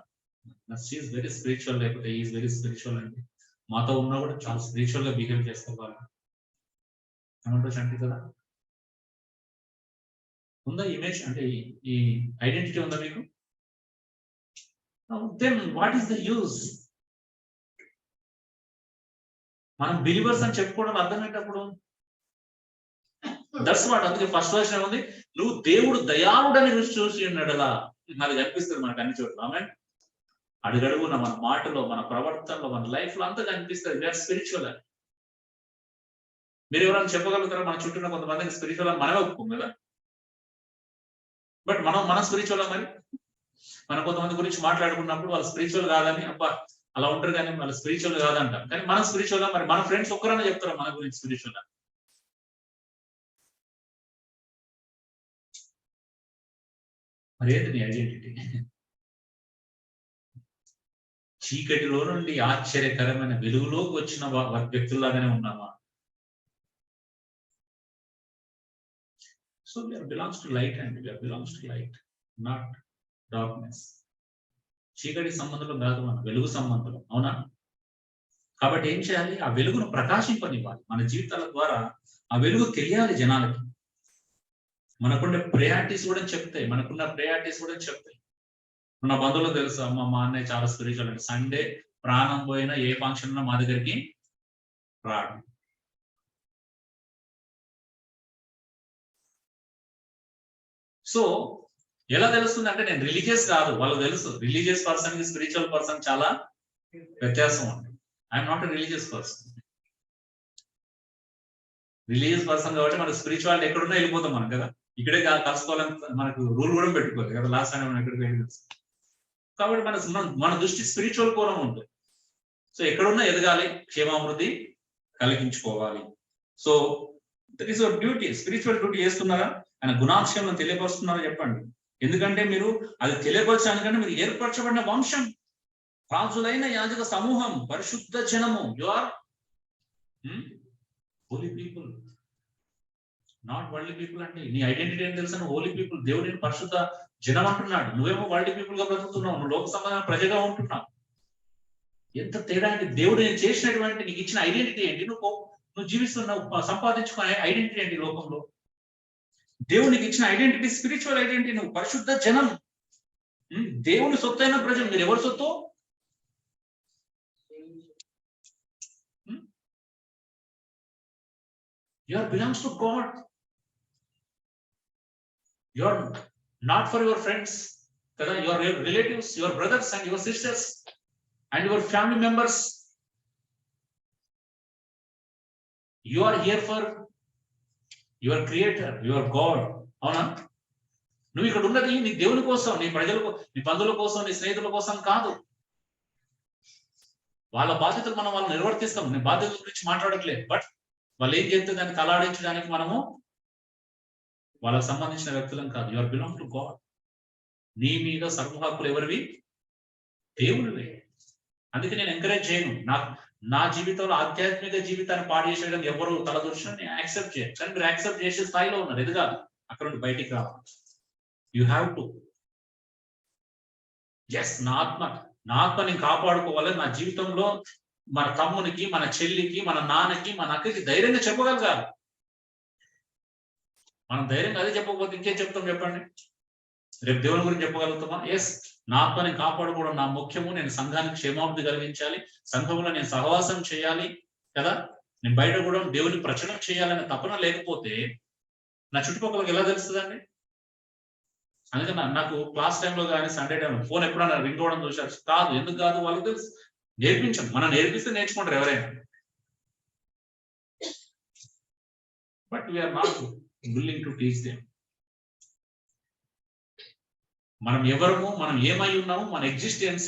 షీఈస్ వెరీ స్పిరిచువల్, లేకపోతే ఈజ్ వెరీ స్పిరిచువల్ అండి, మాతో ఉన్నా కూడా చాలా స్పిరిచువల్ గా బిహేవ్ చేసుకోవాలి ఏమంటారు అంటే కదా. ఉందా ఇమేజ్, అంటే ఈ ఐడెంటిటీ ఉందా మీకు? Then what is the use? మనం బిలీవర్స్ అని చెప్పుకోవడం అర్థం ఏంటప్పుడు? That's what. అందుకే ఫస్ట్ వర్షన్ ఏముంది? నువ్వు దేవుడు దయాళుడని రుచి చూసి ఉన్నాడలా. నాకు కనిపిస్తుంది మనకు అన్ని చోట్ల. ఆమె అడుగడుగున మన మాటలో, మన ప్రవర్తనలో, మన లైఫ్ లో అంతా కనిపిస్తుంది వీఆర్ స్పిరిచువల్ అని. మీరు ఎవరైనా చెప్పగలుగుతారా? మన చుట్టూ కొంతమందికి స్పిరిచువల్ అని మనమే ఒప్పుకోం కదా. బట్ మనం స్పిరిచువల్ మరి మనం కొంతమంది గురించి మాట్లాడుకున్నప్పుడు వాళ్ళు స్పిరిచువల్ కాదని అబ్బా అలా ఉంటారు, కానీ వాళ్ళు స్పిరిచువల్ కాదంటారు. కానీ మనం స్పిరిచువల్ మరి మన ఫ్రెండ్స్ ఒక్కరైనా చెప్తారా మన గురించి స్పిరిచువల్? మరి ఏంటి నీ ఐడెంటిటీ? చీకటిలో నుండి ఆశ్చర్యకరమైన వెలుగులోకి వచ్చిన వ్యక్తుల్లాగానే ఉన్నామా? So we belongs to light and we belongs to light, not darkness. చీకటి సంబంధంలో కాదు, మన వెలుగు సంబంధంలో. అవునా? కాబట్టి ఏం చేయాలి? ఆ వెలుగును ప్రకాశింపనివ్వాలి. మన జీవితాల ద్వారా ఆ వెలుగు తెలియాలి జనాలకి. మనకున్న ప్రయారిటీస్ కూడా చెప్తాయి, మన బంధువులు తెలుసు, అమ్మ మా అన్నయ్య చాలా స్పిరిచువల్ అంటే సండే ప్రాణం పోయినా ఏ ఫంక్షన్ ఉన్నా మా దగ్గరికి రాడు. సో ఎలా తెలుస్తుంది అంటే నేను రిలీజియస్ కాదు, వాళ్ళకి తెలుసు రిలీజియస్ పర్సన్ కి స్పిరిచువల్ పర్సన్ చాలా వ్యత్యాసం ఉంటుంది. I'm not a religious person. Religious person కాబట్టి మనకు స్పిరిచువాలిటీ ఎక్కడున్నా వెళ్ళిపోతాం మనం కదా. ఇక్కడే కలుసుకోవాలని మనకు రూల్ కూడా పెట్టుకోవాలి కదా. లాస్ట్ టైం మనం ఎక్కడికి వెళ్ళి కాబట్టి మన దృష్టి స్పిరిచువల్ కోణం ఉంటుంది. సో ఎక్కడున్నా ఎదగాలి, క్షేమాభివృద్ధి కలిగించుకోవాలి. So that is your duty. Spiritual duty చేస్తున్నారా? ఆయన గుణాంశాలను తెలియపరుస్తున్నారా? చెప్పండి. ఎందుకంటే మీరు అది తెలియపరచానికంటే మీరు ఏర్పరచబడిన వంశం, రాజులైన యాజక సమూహం, పరిశుద్ధ జనము. You are holy people. Not world people అండి. నీ ఐడెంటిటీ ఏం తెలుసా? Holy people. దేవుడిని పరిశుద్ధ జనం అంటున్నాడు. నువ్వేమో వరల్డ్ పీపుల్ గా బ్రతుకుతున్నావు. నువ్వు లోక సంబంధమైన ప్రజగా ఉంటున్నావు. ఎంత తేడా అండి. దేవుడు నేను చేసినటువంటి నీకు ఇచ్చిన ఐడెంటిటీ ఏంటి? నువ్వు జీవిస్తున్నావు, సంపాదించుకునే ఐడెంటిటీ ఏంటి లోకంలో? దేవునికి ఇచ్చిన ఐడెంటిటీ స్పిరిచువల్ ఐడెంటిటీ. నువ్వు పరిశుద్ధ జనం, దేవుని సొత్తైన ప్రజలు. మీరు ఎవరి సొత్తు? You belongs to God. You are not for your friends, your relatives, your brothers and your sisters and your family members. You are here for your creator, your God. అవునా? నువ్వు ఇక్కడ ఉన్నది నీ దేవుని కోసం, నీ ప్రజల, నీ బంధువుల కోసం, నీ స్నేహితుల కోసం కాదు. వాళ్ళ బాధ్యతలు మనం వాళ్ళు నిర్వర్తిస్తాం. నేను బాధ్యతల గురించి మాట్లాడట్లేదు. బట్ వాళ్ళు ఏం చేస్తే దాన్ని తలాడించడానికి మనము వాళ్ళకు సంబంధించిన వ్యక్తులం కాదు. You are belong to God. నీ మీద సర్వ హక్కులు ఎవరివి? దేవుడివి. అందుకే నేను ఎంకరేజ్ చేయను. నా జీవితంలో ఆధ్యాత్మిక జీవితాన్ని పాడు చేసేయడం ఎవరు తలదూర్చినా నేను యాక్సెప్ట్ చేయను. కానీ మీరు యాక్సెప్ట్ చేసే స్థాయిలో ఉన్నారు. ఇది కాదు అక్కడ నుండి బయటికి రావాలి. You have to. ఎస్, నా ఆత్మ నేను కాపాడుకోవాలి. నా జీవితంలో మన తమ్మునికి, మన చెల్లికి, మన నాన్నకి, మన అక్కకి ధైర్యంగా చెప్పగలగాలి. మనం ధైర్యంగా అదే చెప్పకపోతే ఇంకేం చెప్తాం చెప్పండి? రేపు దేవుని గురించి చెప్పగలుగుతామా? ఎస్, నా ఆత్మ నేను కాపాడుకోవడం నా ముఖ్యము. నేను సంఘానికి క్షేమాభివృద్ధి కలిగించాలి, సంఘంలో నేను సహవాసం చేయాలి కదా, నేను బయట కూడా దేవుని ప్రచురణ చేయాలనే తపన లేకపోతే నా చుట్టుపక్కలకి ఎలా తెలుస్తుందండి? అందుకని నాకు క్లాస్ టైంలో కానీ సండే టైంలో ఫోన్ ఎప్పుడైనా రింగ్ అవ్వడం చూసారు కాదు. ఎందుకు కాదు? వాళ్ళకి తెలుసు. నేర్పించాం. మనం నేర్పిస్తే నేర్చుకుంటారు ఎవరైనా. But we are not willing to teach them. మనం ఎవరము, మనం ఏమై ఉన్నాము, మన ఎగ్జిస్టెన్స్,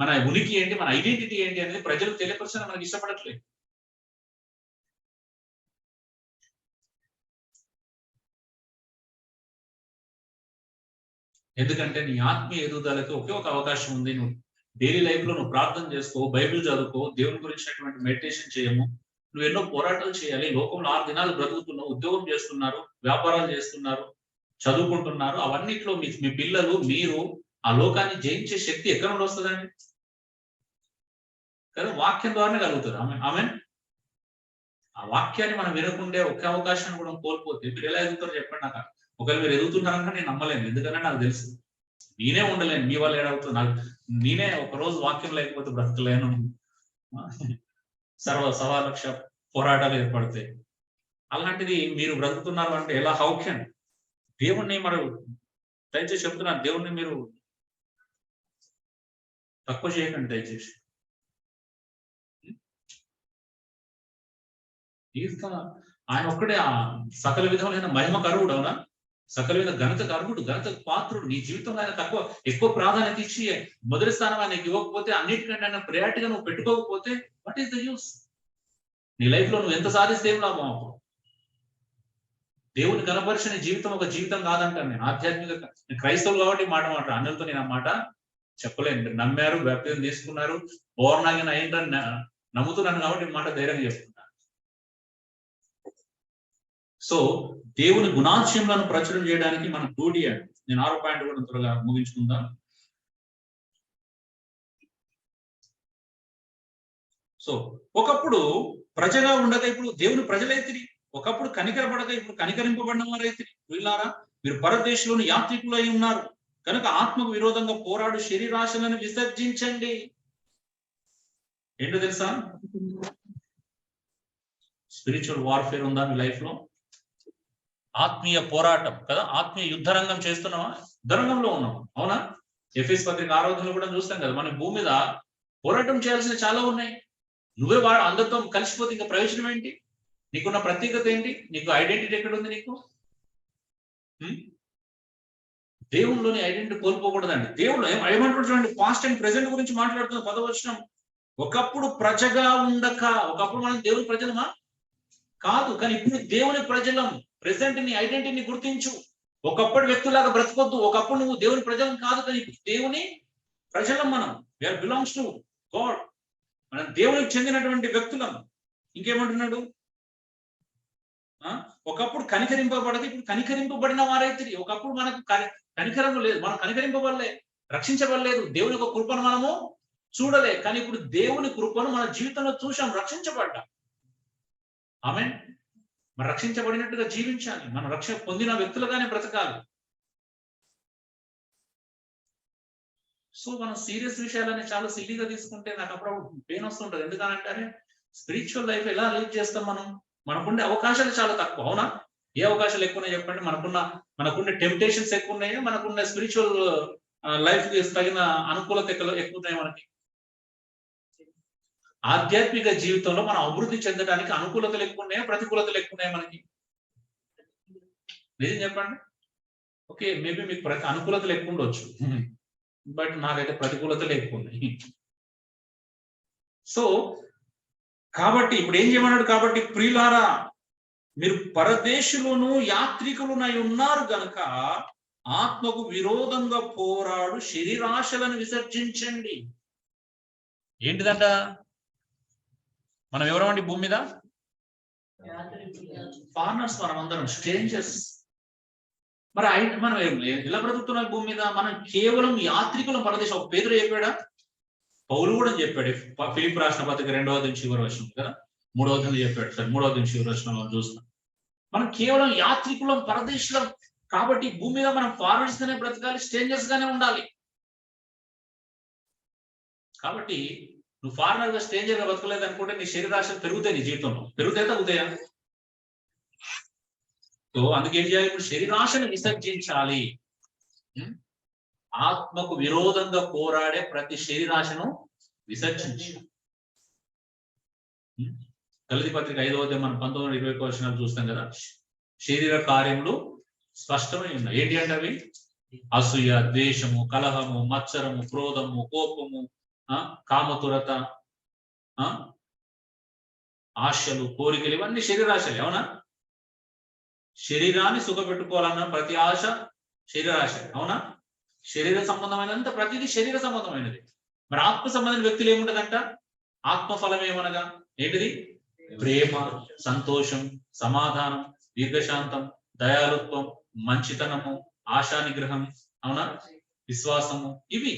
మన ఉనికి ఏంటి, మన ఐడెంటిటీ ఏంటి అనేది ప్రజలకు తెలియపరచడం మనకి ఇష్టపడట్లేదు. ఎందుకంటే నీ ఆత్మీయ ఎదుగుదలకి ఒకే ఒక అవకాశం ఉంది. నువ్వు డైలీ లైఫ్ లో నువ్వు ప్రార్థన చేసుకో, బైబిల్ చదువుకో, దేవుని గురించినటువంటి మెడిటేషన్ చేయము. నువ్వు ఎన్నో పోరాటాలు చేయాలి. లోకంలో 6 దినాలు బ్రతుకుతున్నావు, ఉద్యోగం చేస్తున్నారు, వ్యాపారాలు చేస్తున్నారు, చదువుకుంటున్నారు. అవన్నిట్లో మీ పిల్లలు, మీరు ఆ లోకాన్ని జయించే శక్తి ఎక్కడ నుండి వస్తుందండి? కదా, వాక్యం ద్వారానే కలుగుతుంది. ఆమె ఆ వాక్యాన్ని మనం వినకుండే ఒకే అవకాశాన్ని కూడా కోల్పోతే మీరు ఎలా ఎదుగుతారో చెప్పండి నాకు. ఒకవేళ మీరు ఎదుగుతున్నారంటే నేను నమ్మలేను. ఎందుకంటే నాకు తెలుసు నేనే ఉండలేను. మీ వాళ్ళు ఏడవుతుంది నాకు. నేనే ఒకరోజు వాక్యం లేకపోతే బ్రతకలేను. సవాలక్ష పోరాటాలు ఏర్పడతాయి. అలాంటిది మీరు బ్రతుకుతున్నారు అంటే ఎలా? How can? దేవుణ్ణి మరి దయచేసి చెప్తున్నాను, దేవుణ్ణి మీరు తక్కువ చేయకండి దయచేసి. ఆయన ఒక్కడే సకల విధమైన మహిమ కరువుడు. అవునా? సకల విధ ఘనత కరువుడు, ఘనత పాత్రుడు. నీ జీవితంలో ఆయన ఎక్కువ ప్రాధాన్యత ఇచ్చి మొదటి స్థానం ఆయనకి ఇవ్వకపోతే, అన్నిటికంటే ఆయన ప్రయారిటీగా నువ్వు పెట్టుకోకపోతే వాట్ ఈస్ ద యూస్? నీ లైఫ్ లో నువ్వు ఎంత సాధిస్తే ఏం లాభం? అప్పుడు దేవుని కనపరిచిన జీవితం ఒక జీవితం కాదంటాను నేను. ఆధ్యాత్మిక క్రైస్తవులు కాబట్టి మాట అన్యులతో నేను ఆ మాట చెప్పలేను. మీరు నమ్మారు, బ్యాప్టిజం తీసుకున్నారు, బోర్నాగిన అయిందని నమ్ముతున్నాను కాబట్టి మాట ధైర్యంగా చెప్తున్నా. సో దేవుని గుణాశయములను ప్రచురం చేయడానికి మనం డ్యూటీ అండి. నేను 6 పాయింట్ కూడా త్వరగా ముగించుకుందాం. సో ఒకప్పుడు ప్రజగా ఉండగా ఇప్పుడు దేవుని ప్రజలైతిరి. ఒకప్పుడు కనికరపడగా ఇప్పుడు కనికరింపబడిన వారైతిరి. వీళ్ళారా, మీరు పరదేశంలోని యాత్రికులై ఉన్నారు కనుక ఆత్మకు విరోధంగా పోరాడు శరీరాశలను విసర్జించండి. ఏంటో తెలుసా? స్పిరిచువల్ వార్ఫేర్ ఉందా మీ లైఫ్ లో? ఆత్మీయ పోరాటం కదా, ఆత్మీయ యుద్ధరంగం చేస్తున్నావా? యుద్ధరంగంలో ఉన్నాం. అవునా? ఎఫెస్ పత్రిక 6 కూడా చూస్తాం కదా. మన భూమి మీద పోరాటం చేయాల్సిన చాలా ఉన్నాయి. నువ్వే అందరితో కలిసిపోతే ఇంకా ప్రయోజనం ఏంటి? నీకున్న ప్రత్యేకత ఏంటి? నీకు ఐడెంటిటీ ఎక్కడ ఉంది? నీకు దేవుళ్ళలోని ఐడెంటిటీ కోల్పోకూడదండి. దేవుడు ఏమంటాడు చూడండి, పాస్ట్ అండ్ ప్రెసెంట్ గురించి మాట్లాడుతున్న 10వ వచనం. ఒకప్పుడు ప్రజగా ఉండక, ఒకప్పుడు మనం దేవుని ప్రజలమా కాదు, కానీ ఇప్పుడు దేవుని ప్రజలం. ప్రెసెంట్ నీ ఐడెంటిటీని గుర్తించు. ఒకప్పుడు వ్యక్తులాగా బ్రతకొద్దు. ఒకప్పుడు నువ్వు దేవుని ప్రజలం కాదు, కానీ ఇప్పుడు దేవుని ప్రజలం. మనం వీఆర్ బిలాంగ్స్ టు గాడ్. మనం దేవునికి చెందినటువంటి వ్యక్తులం. ఇంకేమంటున్నాడు? ఒకప్పుడు కనికరింపబడదు, ఇప్పుడు కనికరింపబడిన వారైతే. ఒకప్పుడు మనకు కనికరం లేదు, మనం కనికరింపబడలే, రక్షించబడలేదు, దేవుని యొక్క కృపను మనము చూడలే. కానీ ఇప్పుడు దేవుని కృపను మన జీవితంలో చూసాం, రక్షించబడ్డాం. ఆమేన్. మనం రక్షించబడినట్టుగా జీవించాలి, మనం రక్షణ పొందిన వ్యక్తులుగానే బ్రతకాలి. సో మనం సీరియస్ విషయాలని చాలా సిల్లీగా తీసుకుంటే నాకు అప్పుడు పెయిన్ వస్తుంటది. ఎందుకనంటే స్పిరిచువల్ లైఫ్ ఎలా లీడ్ చేస్తాం మనం? మనకుండే అవకాశాలు చాలా తక్కువ. అవునా? ఏ అవకాశాలు ఎక్కువ ఉన్నాయి చెప్పండి? మనకున్న టెంప్టేషన్స్ ఎక్కువ ఉన్నాయా? మనకున్న స్పిరిచువల్ లైఫ్ కి తగిన అనుకూలత ఎక్కువ ఉన్నాయి మనకి? ఆధ్యాత్మిక జీవితంలో మనం అభివృద్ధి చెందడానికి అనుకూలతలు ఎక్కువ ఉన్నాయా, ప్రతికూలతలు ఎక్కువ ఉన్నాయా మనకి? నిజం చెప్పండి. ఓకే, మేబీ మీకు అనుకూలతలు ఎక్కువ ఉండొచ్చు, బట్ నాకైతే ప్రతికూలతలు ఎక్కువ ఉన్నాయి. సో కాబట్టి ఇప్పుడు ఏం చేయమన్నాడు? కాబట్టి ప్రియులారా, మీరు పరదేశులను యాత్రికులునై ఉన్నారు గనక ఆత్మకు విరోధంగా పోరాడు శరీరాశలను విసర్జించండి. ఏంటిదంట? మనం ఎవరమండి భూమి మీద? ఫారినర్స్, మనం అందరం స్ట్రేంజర్స్. మరి మనం ఎలా బ్రతుకుతున్నాం భూమి మీద? మనం కేవలం యాత్రికులం పరదేశం. పేతురు చెప్పాడా? పౌలు కూడా చెప్పాడు. ఫిలిప్పీ రాసిన పత్రిక 2వ అధ్యాయం చివరి వచనం కదా, 3వ అధ్యాయం చెప్పాడు. సరే, 3వ అధ్యాయం చివరి వచనం చూస్తాం. మనం కేవలం యాత్రికులం, పరదేశులం. కాబట్టి భూమి మీద మనం ఫారినర్స్ గానే బ్రతకాలి, స్ట్రేంజర్స్ గానే ఉండాలి. కాబట్టి నువ్వు ఫారినర్ గా, స్ట్రేంజర్ గా బ్రతకలేదు అనుకుంటే నీ శరీరాశలు పెరుగుతాయి, నీ జీవితంలో పెరుగుతాయి, తగ్గుతాయా? సో అందుకేం చేయాలి? ఇప్పుడు శరీరాశను విసర్జించాలి. ఆత్మకు విరోధంగా పోరాడే ప్రతి శరీరాశను విసర్జించి. గలతీ పత్రిక 5వ అధ్యాయం మనం 19-20 వచనాలు చూస్తాం కదా. శరీర కార్యములు స్పష్టమై ఉన్నాయి. ఏంటి అంటే అవి? అసూయ, ద్వేషము, కలహము, మత్సరము, క్రోధము, కోపము, కామతురత, ఆశలు, కోరికలు, ఇవన్నీ శరీరాశలే. అవునా? శరీరాన్ని సుఖపెట్టుకోవాలన్న ప్రతి ఆశ శరీరాశ. అవునా? శరీర సంబంధమైనంత ప్రతిదీ శరీర సంబంధమైనది. మరి ఆత్మ సంబంధమైన వ్యక్తులు ఏముంటదంట? ఆత్మఫలం ఏమనగా ఏంటిది? ప్రేమ, సంతోషం, సమాధానం, దీర్ఘశాంతం, దయాలుత్వం, మంచితనము, ఆశా నిగ్రహం, అవునా, విశ్వాసము. ఇవి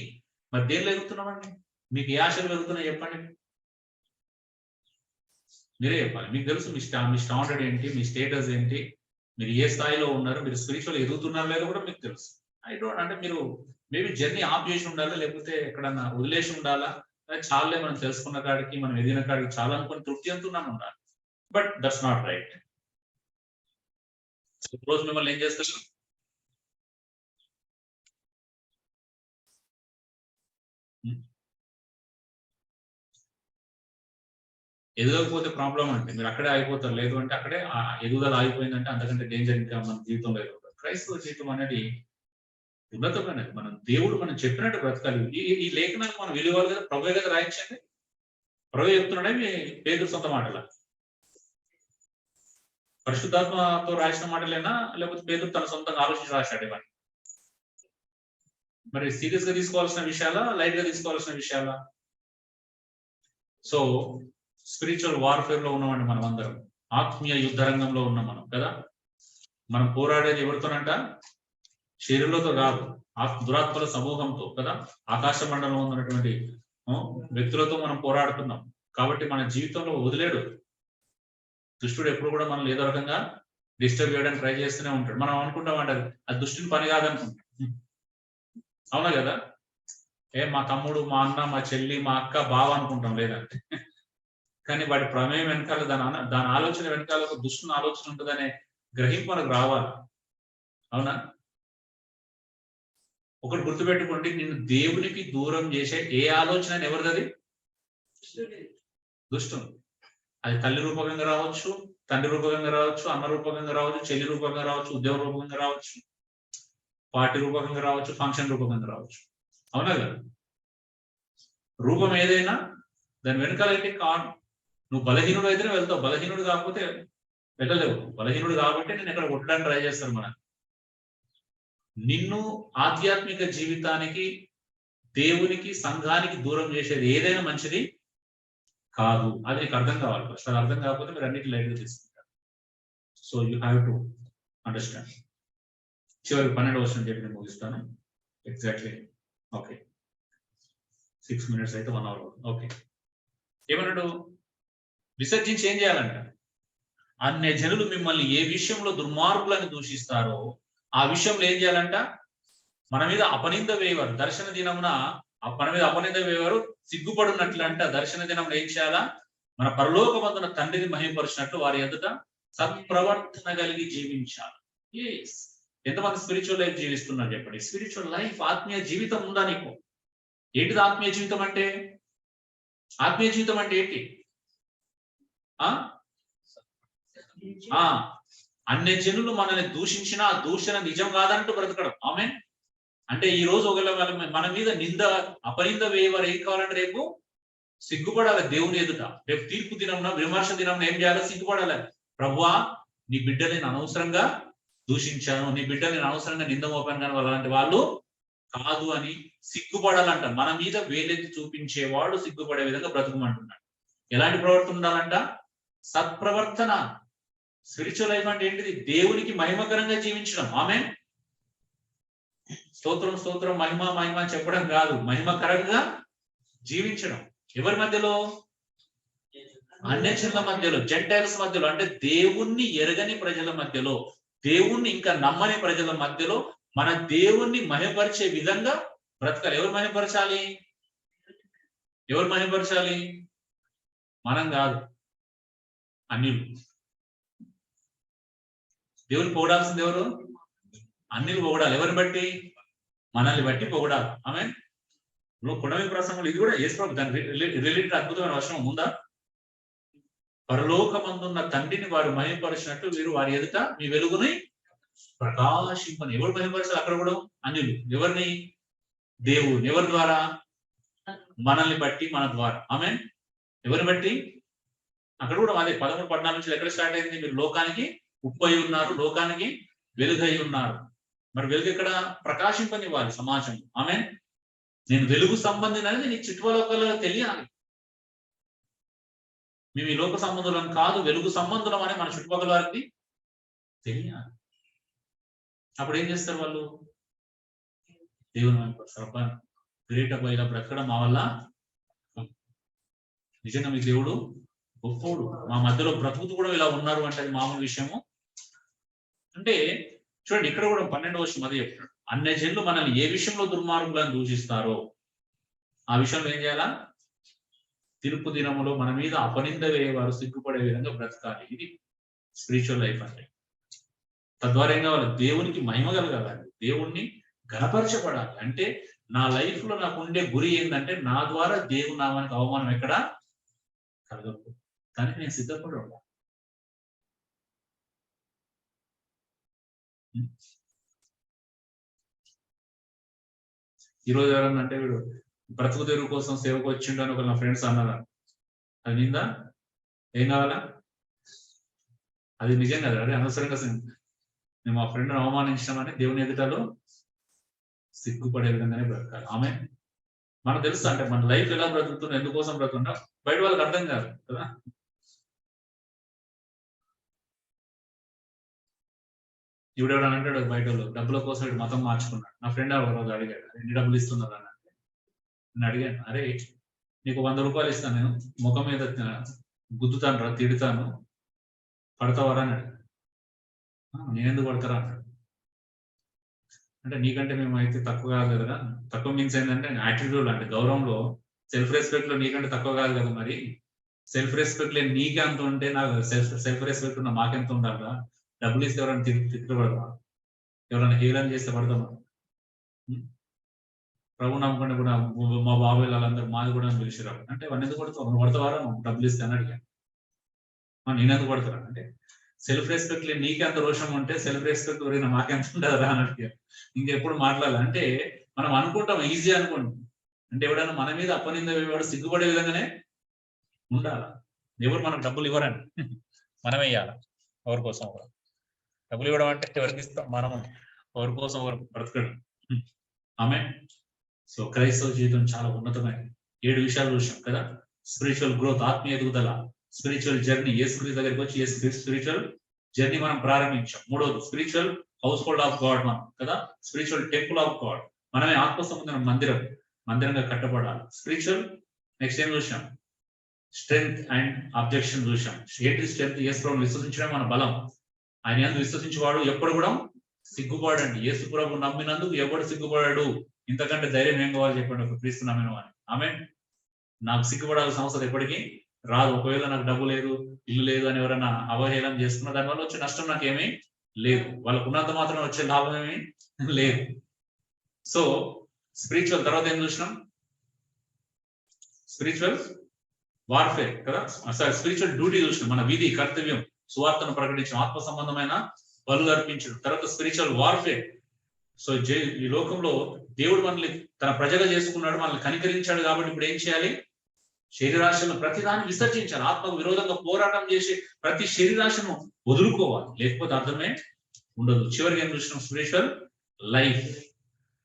మరి దేనిలో ఎదుగుతున్నామండి? మీకు ఏ ఆశలు పెరుగుతున్నాయి చెప్పండి? మీరే చెప్పాలి. మీకు తెలుసు మీ స్టాండర్డ్ ఏంటి, మీ స్టేటస్ ఏంటి, మీరు ఏ స్థాయిలో ఉన్నారు, మీరు స్పిరిచువల్ ఎదుగుతున్నారో లేదో కూడా మీకు తెలుసు. అంటే మీరు మేబీ జర్నీ ఆఫ్ చేసి ఉండాలా, లేకపోతే ఎక్కడన్నా వదిలేసి ఉండాలా, చాలే మనం తెలుసుకున్న కాడికి, మనం ఎదిగిన కాడికి చాలా అనుకుని తృప్తి అంటున్నాను ఉండాలి. But that's not right. రోజు మిమ్మల్ని ఏం చేస్తారు? ఎదగకపోతే ప్రాబ్లం అంటే మీరు అక్కడే ఆగిపోతారు. లేదు అంటే అక్కడే ఎదుగుదల ఆగిపోయిందంటే అంతకంటే డేంజర్ ఇంకా మన జీవితంలో ఎదుగుతారు. క్రైస్తవ జీవితం అనేది ఉన్నతమైనది. దేవుడు మనం చెప్పినట్టు బ్రతకాలి. ఈ లేఖనాలు మనం విలువలు కదా, ప్రభువే కదా రాయించండి. ప్రభు చెప్తున్నాడే, మీ పేతురు సొంత మాటలా? పరిశుద్ధాత్మతో రాసిన మాటలేనా, లేకపోతే పేతురు తన సొంతంగా ఆలోచించి రాశాడు ఇవన్నీ? మరి సీరియస్ గా తీసుకోవాల్సిన విషయాలా, లైట్ గా తీసుకోవాల్సిన విషయాలా? సో స్పిరిచువల్ వార్ఫేర్ లో ఉన్నామండి మనం అందరం. ఆత్మీయ యుద్ధ రంగంలో ఉన్నాం మనం కదా. మనం పోరాడేది ఎవరితోనంట? శరీరంలోతో కాదు, దురాత్మల సమూహంతో కదా. ఆకాశ మండలంలో ఉన్నటువంటి వ్యక్తులతో మనం పోరాడుతున్నాం. కాబట్టి మన జీవితంలో వదిలేడు దుష్టుడు. ఎప్పుడు కూడా మనం ఏదో రకంగా డిస్టర్బ్ చేయడానికి ట్రై చేస్తూనే ఉంటాడు. మనం అనుకుంటామంటే అది దుష్టుని పని కాదనుకుంటాం. అవునా కదా? మా తమ్ముడు, మా అన్న, మా చెల్లి, మా అక్క, బావ అనుకుంటాం లేదంటే. కానీ వాడి ప్రమేయం వెనకాల, దాని ఆలోచన వెనకాల ఒక దుష్టుని ఆలోచన ఉంటుందనే గ్రహింపు మనకు రావాలి. అవునా? ఒకటి గుర్తుపెట్టుకోండి, నిన్ను దేవునికి దూరం చేసే ఏ ఆలోచన ఎవరిది? దుష్టుని. అది తల్లి రూపకంగా రావచ్చు, తండ్రి రూపకంగా రావచ్చు, అన్న రూపకంగా రావచ్చు, చెల్లి రూపకంగా రావచ్చు, ఉద్యోగ రూపకంగా రావచ్చు, పార్టీ రూపకంగా రావచ్చు, ఫంక్షన్ రూపకంగా రావచ్చు. అవునా కదా? రూపం ఏదైనా దాని వెనకాల అయితే కారణం. నువ్వు బలహీనుడు అయితేనే వెళ్తావు, బలహీనుడు కాకపోతే వెళ్ళలేవు. బలహీనుడు కాబట్టి నేను ఎక్కడ కొట్టడానికి ట్రై చేస్తాను. మన నిన్ను ఆధ్యాత్మిక జీవితానికి, దేవునికి, సంఘానికి దూరం చేసేది ఏదైనా మంచిది కాదు. అది నీకు అర్థం కావాలి. ఫస్ట్ అది అర్థం కాకపోతే మీరు అన్నిటి లైట్గా తీసుకుంటారు. So you have to understand. చివరి 12వ వచనం చెప్పి నేను ముగిస్తాను. ఎగ్జాక్ట్లీ ఓకే 6 minutes అయితే 1 hour. ఓకే, ఏమన్నాడు? విసర్జించి ఏం చేయాలంట? అన్య జనులు మిమ్మల్ని ఏ విషయంలో దుర్మార్గులను దూషిస్తారో ఆ విషయంలో ఏం చేయాలంట? మన మీద అపనింద వేయవారు దర్శన దినమున, మన మీద అపనింద వేయవారు సిగ్గుపడినట్లు అంట. దర్శన దినమున ఏం చేయాలా? మన పరలోకమందున తండ్రిని మహిమపరిచినట్లు వారి ఎదుట సత్ప్రవర్తన కలిగి జీవించాలి. ఎంతమంది స్పిరిచువల్ లైఫ్ జీవిస్తున్నారు చెప్పండి? స్పిరిచువల్ లైఫ్, ఆత్మీయ జీవితం ఉందా నీకు? ఏంటిది ఆత్మీయ జీవితం అంటే? ఆత్మీయ జీవితం అంటే ఏంటి? అన్య జనులు మనల్ని దూషించిన ఆ దూషణ నిజం కాదంటూ బ్రతకడం. ఆమేన్. అంటే ఈ రోజు ఒకవేళ మన మీద నింద అపనింద వేయవారు ఏం కావాలంటే రేపు సిగ్గుపడాలి దేవుని ఎదుట. రేపు తీర్పు దినం, విమర్శ దినం ఏం చేయాలి? సిగ్గుపడాలి. ప్రభువా, నీ బిడ్డని నేను అనవసరంగా దూషించాను, నీ బిడ్డని నేను అనవసరంగా నింద మోపాను, కానీ అలాంటి వాళ్ళు కాదు అని సిగ్గుపడాలంట. మన మీద వేలెత్తి చూపించేవాడు సిగ్గుపడే విధంగా బ్రతుకుమంటున్నాడు. ఎలాంటి ప్రవర్తన ఉండాలంట? సత్ప్రవర్తన. స్పిరిచువల్ లైఫ్ అంటే ఏంటిది? దేవునికి మహిమకరంగా జీవించడం. ఆమేన్. స్తోత్రం స్తోత్రం, మహిమ మహిమ చెప్పడం కాదు, మహిమకరంగా జీవించడం. ఎవరి మధ్యలో? అన్యజనుల మధ్యలో, జెంటైల్స్ మధ్యలో, అంటే దేవుణ్ణి ఎరగని ప్రజల మధ్యలో, దేవుణ్ణి ఇంకా నమ్మని ప్రజల మధ్యలో మన దేవుణ్ణి మహిమపరిచే విధంగా బ్రతకాలి. ఎవరు మహిమపరచాలి? ఎవరు మహిమపరచాలి? మనం కాదు, అన్యులు. దేవుని పొగడాల్సింది ఎవరు? అన్యులు పొగడాలి. ఎవరిని బట్టి? మనల్ని బట్టి పొగడాలి. ఆమేన్. కొడమి ప్రసంగంలో ఇది కూడా యేసుప్రభు దాని రిలేటెడ్ అద్భుతమైన వచనం ఉందా? పరలోకమందున్న తండ్రిని వారు మహిమపరిచినట్టు వీరు వారి ఎదుట మీ వెలుగుని ప్రకాశింపని. ఎవరు మహిమపరచాలి? అక్కడ కూడా అన్యులు. ఎవరిని? దేవుని. ఎవరి ద్వారా? మనల్ని బట్టి, మన ద్వారా. ఆమేన్. ఎవరిని బట్టి? అక్కడ కూడా అదే 13-14 నుంచి ఎక్కడ స్టార్ట్ అయింది? మీరు లోకానికి ఉప్పు అయి ఉన్నారు, లోకానికి వెలుగై ఉన్నారు. మరి వెలుగు ఎక్కడ? ప్రకాశింపనివ్వాలి సమాజం. ఆమేన్. నేను వెలుగు సంబంధిని అనేది నీ చుట్టుపక్కల తెలియాలి. మేము ఈ లోక సంబంధులం కాదు, వెలుగు సంబంధులం అని మన చుట్టుపక్కల వారికి తెలియాలి. అప్పుడు ఏం చేస్తారు వాళ్ళు? దేవుని గ్రేట్ అబ్బాయి ఇలా బ్రతకడం మా వల్ల, నిజంగా మీ దేవుడు గొప్పోడు, మా మధ్యలో బ్రతుకుతూ కూడా ఇలా ఉన్నారు అంటే అది మామూలు విషయము అంటే. చూడండి, ఇక్కడ కూడా 12వ వచనం అదే చెప్తున్నాడు. అన్య జనులు మనల్ని ఏ విషయంలో దుర్మార్గులను దూషిస్తారో ఆ విషయంలో ఏం చేయాలా? తీర్పు దినములో మన మీద అపనింద వేయవారు సిగ్గుపడే విధంగా బ్రతకాలి. ఇది స్పిరిచువల్ లైఫ్ అంటే. తద్వారా ఏం కావాలి? దేవునికి మహిమ కలగాలి, దేవుణ్ణి గణపరచబడాలి. అంటే నా లైఫ్ లో నాకు ఉండే గురి ఏంటంటే నా ద్వారా దేవుని నామానికి అవమానం ఎక్కడ కలగకూడదు. కానీ నేను సిద్ధపడి ఉండాలి. ఈరోజు ఎవరన్నా అంటే వీడు బ్రతుకు తెరువు కోసం సేవకు వచ్చిండు అని ఒక నా ఫ్రెండ్స్ అన్నారా? అది నిందా? ఏం కావాలా? అది నిజం కదా? అదే అనవసరంగా నేను మా ఫ్రెండ్ని అవమానించామని దేవుని ఎదుటలో సిగ్గుపడే విధంగానే బ్రతకాలి. ఆమె మనకు తెలుసు అంటే మన లైఫ్ ఎలా బ్రతుకుతున్నా, ఎందుకోసం బ్రతుకున్నా బయట వాళ్ళకి అర్థం కాదు కదా. ఇవిడెవడ అంటాడు బయట వాళ్ళు డబ్బుల కోసం వీడు మతం మార్చుకున్నాడు. నా ఫ్రెండ్ ఒక రోజు అడిగాడు, ఎన్ని డబ్బులు ఇస్తున్నారు అని అంటే నేను అడిగాను, అరే నీకు 100 రూపాయలు ఇస్తాను, నేను ముఖం మీద గుద్దుతాను రా, తిడతాను, పడతావరా అని అడిగాను. నేనెందుకు పడతారా అన్నాడు. అంటే నీకంటే మేము అయితే తక్కువ కాదు కదా. తక్కువ మీన్స్ ఏంటంటే యాటిట్యూడ్ అంటే గౌరవంలో, సెల్ఫ్ రెస్పెక్ట్ లో నీకంటే తక్కువ కాదు కదా. మరి సెల్ఫ్ రెస్పెక్ట్ లేని నీకే అంత ఉంటే నాకు సెల్ఫ్ రెస్పెక్ట్ ఉన్న మాకెంత ఉండాలా? డబ్బులు ఇస్తే ఎవరైనా తిట్టబడదా? ఎవరైనా హేళన చేస్తే పడతామా? ప్రభు నమ్ముకుంటే కూడా మా బాబాయ్ వాళ్ళందరూ మాది కూడా పిలిచిరా అంటే వాడిని ఎందుకు పడతావు? నువ్వు పడతావారా? నువ్వు డబ్బులు ఇస్తే అని అడిగాను. నేనెందుకు పడతారా అంటే సెల్ఫ్ రెస్పెక్ట్ లేని నీకే అంత రోషం ఉంటే సెల్ఫ్ రెస్పెక్ట్ ఎవరైనా మాకెంత ఉండదురా అని అడిగాను. ఇంకెప్పుడు మాట్లాడాలి అంటే మనం అనుకుంటాం ఈజీ అనుకోండి. అంటే ఎవడైనా మన మీద అప్పనింద వాడు సిగ్గుపడే విధంగానే ఉండాలి. ఎవరు మనకు డబ్బులు ఇవ్వరండి, మనమే ఇవ్వాలి. ఎవరి కోసం డబ్బులు ఇవ్వడం అంటే ఎవరికి ఇస్తాం? మనం ఎవరి కోసం ఎవరు బ్రతకడం. ఆమె సో క్రైస్తవ జీవితం చాలా ఉన్నతమైన 7 విషయాలు చూసాం కదా. స్పిరిచువల్ గ్రోత్, ఆత్మీయ ఎదుగుదల, స్పిరిచువల్ జర్నీ, యేసుక్రీస్తు దగ్గరికి వచ్చి స్పిరిచువల్ జర్నీ మనం ప్రారంభించాం. మూడోది spiritual house hold of God మనం కదా, స్పిరిచువల్ టెంపుల్ ఆఫ్ గాడ్, మనమే ఆత్మ సంబంధమైన మందిరంగా కట్టబడాలి. స్పిరిచువల్ నెక్స్ట్ ఏం చూసాం, స్ట్రెంగ్త్ అండ్ అబ్జెక్షన్ చూసాం. ఏంటి స్ట్రెంగ్త్? యేసు ప్రభువును విశ్వసించడం మన బలం. ఆయన యందు విశ్వసించేవాడు ఎప్పుడు కూడా సిగ్గుపడండి. యేసు ప్రభు నమ్మినందుకు ఎవడు సిగ్గుపడాడు? ఇంతకంటే ధైర్యం ఏం కావాలి చెప్పండి ఒక క్రీస్తు నమ్మిన వాడిని. ఆమె నాకు సిగ్గుపడాల్సిన అవసరం ఎప్పటికీ రాదు. ఒకవేళ నాకు డబ్బు లేదు, ఇల్లు లేదు అని ఎవరైనా అవహేళన చేస్తున్న దానివల్ల వచ్చే నష్టం నాకేమీ లేదు, వాళ్ళకు ఉన్నంత మాత్రం వచ్చే లాభం ఏమీ లేదు. సో స్పిరిచువల్ తర్వాత ఏం చూసినాం, స్పిరిచువల్ వార్ఫేర్ కదా, స్పిరిచువల్ డ్యూటీ చూసినాం, మన విధి కర్తవ్యం, సువార్తను ప్రకటించడం, ఆత్మ సంబంధమైన బలులు అర్పించడం. తర్వాత స్పిరిచువల్ వార్ఫేర్. సో ఈ లోకంలో దేవుడు మనల్ని తన ప్రజగా చేసుకున్నాడు, మనల్ని కనికరించాడు. కాబట్టి ఇప్పుడు ఏం చేయాలి? శరీరాశను ప్రతిదాన్ని విసర్జించాలి. ఆత్మకు విరోధంగా పోరాటం చేసి ప్రతి శరీరాశను వదులుకోవాలి, లేకపోతే అర్థమే ఉండదు. చివరికి ఏం చూసినాం, స్పిరిచువల్ లైఫ్.